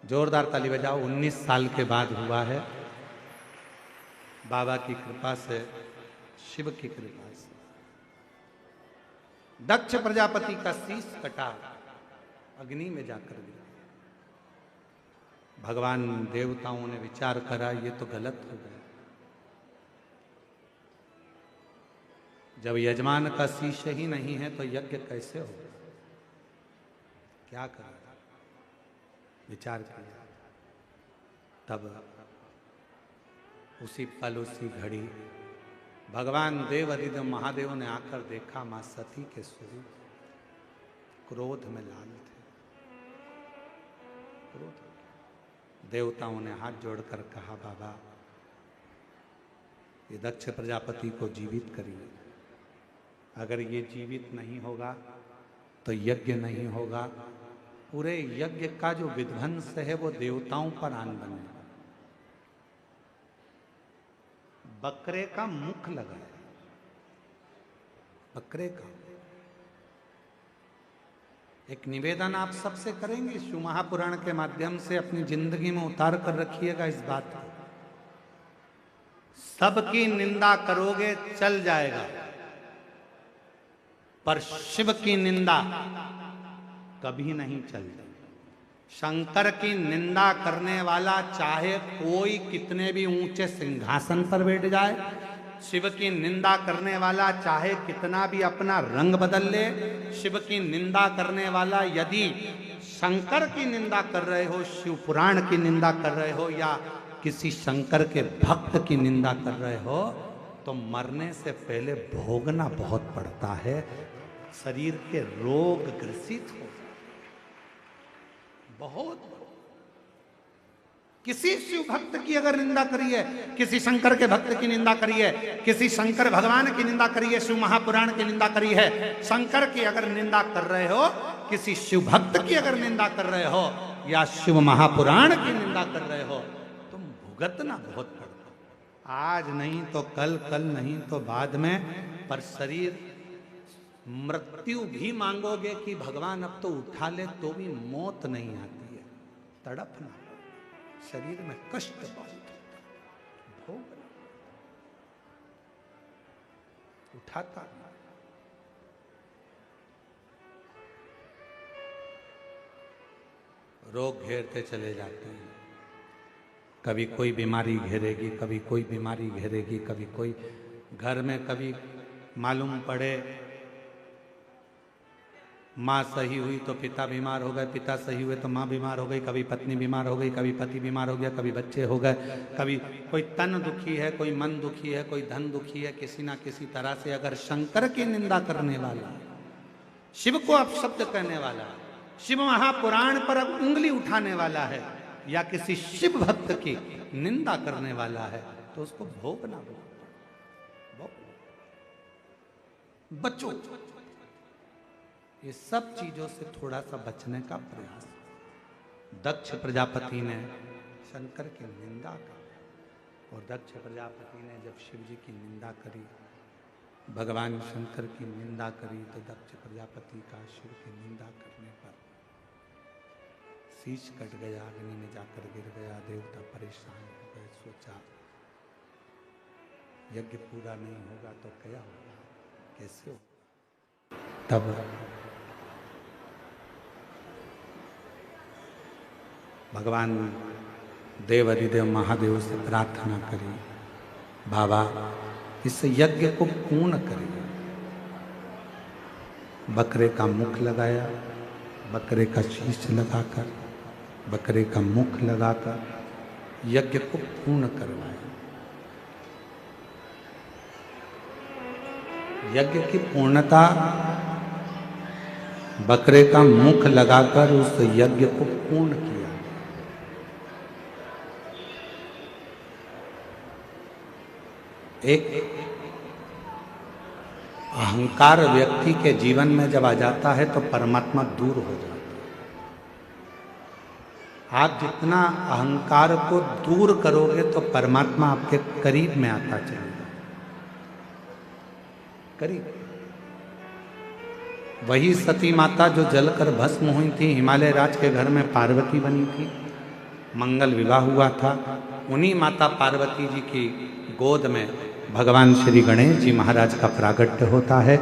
जोरदार ताली बजाओ। 19 साल के बाद हुआ है, बाबा की कृपा से, शिव की कृपा से। दक्ष प्रजापति का शीश कटा, अग्नि में जाकर गिरा। भगवान देवताओं ने विचार करा ये तो गलत हो गया। जब यजमान का शीश ही नहीं है तो यज्ञ कैसे होगा? क्या करा? विचार किया। तब उसी पल उसी घड़ी भगवान देव अधिदेव महादेव ने आकर देखा मां सती के स्वरूप क्रोध में लाल थे। क्रोध। देवताओं ने हाथ जोड़कर कहा बाबा ये दक्ष प्रजापति को जीवित करिए। अगर ये जीवित नहीं होगा तो यज्ञ नहीं होगा। पूरे यज्ञ का जो विध्वंस है वो देवताओं पर आन बनेगा। बकरे का मुख लगाया। बकरे का एक निवेदन आप सबसे करेंगे, शिव महापुराण के माध्यम से अपनी जिंदगी में उतार कर रखिएगा इस बात को। सबकी निंदा करोगे चल जाएगा, पर शिव की निंदा कभी नहीं चलती। शंकर की निंदा करने वाला चाहे कोई कितने भी ऊंचे सिंहासन पर बैठ जाए, शिव की निंदा करने वाला चाहे कितना भी अपना रंग बदल ले, शिव की निंदा करने वाला यदि शंकर की निंदा कर रहे हो, शिव पुराण की निंदा कर रहे हो या किसी शंकर के भक्त की निंदा कर रहे हो, तो मरने से पहले भोगना बहुत पड़ता है। शरीर के रोग ग्रसित हो बहुत। किसी शिव भक्त की अगर निंदा करिए, किसी शंकर के भक्त की निंदा करिए, किसी शंकर भगवान की निंदा करिए, शिव महापुराण की निंदा करी है, शंकर की अगर निंदा कर रहे हो, किसी शिव भक्त की अगर निंदा कर रहे हो या शिव महापुराण की निंदा कर रहे हो, तुम भुगतना बहुत पड़ता। आज नहीं तो कल, कल नहीं तो बाद में, पर शरीर मृत्यु भी मांगोगे कि भगवान अब तो उठा ले तो भी मौत नहीं आती है। तड़पना, शरीर में कष्ट बहुत, भोग उठाता। रोग घेरते चले जाते हैं। कभी कोई बीमारी घेरेगी, कभी कोई बीमारी घेरेगी, कभी कोई घर में, कभी मालूम पड़े माँ सही हुई तो पिता बीमार हो गए, पिता सही हुए तो माँ बीमार हो गई, कभी पत्नी बीमार हो गई, कभी पति बीमार हो गया, कभी बच्चे हो गए, कभी कोई तन दुखी है, कोई मन दुखी है, कोई धन दुखी है। किसी ना किसी तरह से अगर शंकर की निंदा करने वाला, शिव को अपशब्द कहने वाला, शिव महापुराण पर उंगली उठाने वाला है या किसी शिव भक्त की निंदा करने वाला है, तो उसको भोगना बचो। ये सब चीजों से थोड़ा सा बचने का प्रयास। दक्ष प्रजापति ने शंकर की निंदा की और दक्ष प्रजापति ने जब शिव जी की निंदा करी, भगवान शंकर की निंदा करी, तो दक्ष प्रजापति का शिव की निंदा करने पर शीश कट गया, अग्नि में जाकर गिर गया। देवता परेशान हो गए, सोचा यज्ञ पूरा नहीं होगा तो क्या होगा, कैसे होगा। तब भगवान देव अधिदेव महादेव से प्रार्थना करी, बाबा इस यज्ञ को पूर्ण करिए। बकरे का मुख लगाया, बकरे का शीश लगाकर, बकरे का मुख लगाकर यज्ञ को पूर्ण करवाया। यज्ञ की पूर्णता बकरे का मुख लगाकर उस यज्ञ को पूर्ण किया। एक अहंकार व्यक्ति के जीवन में जब आ जाता है तो परमात्मा दूर हो जाता है। आप जितना अहंकार को दूर करोगे तो परमात्मा आपके करीब में आता चलेगा, करीब। वही सती माता जो जलकर भस्म हुई थी, हिमालय राज के घर में पार्वती बनी थी, मंगल विवाह हुआ था, उन्हीं माता पार्वती जी की गोद में भगवान श्री गणेश जी महाराज का प्रागट्य होता है।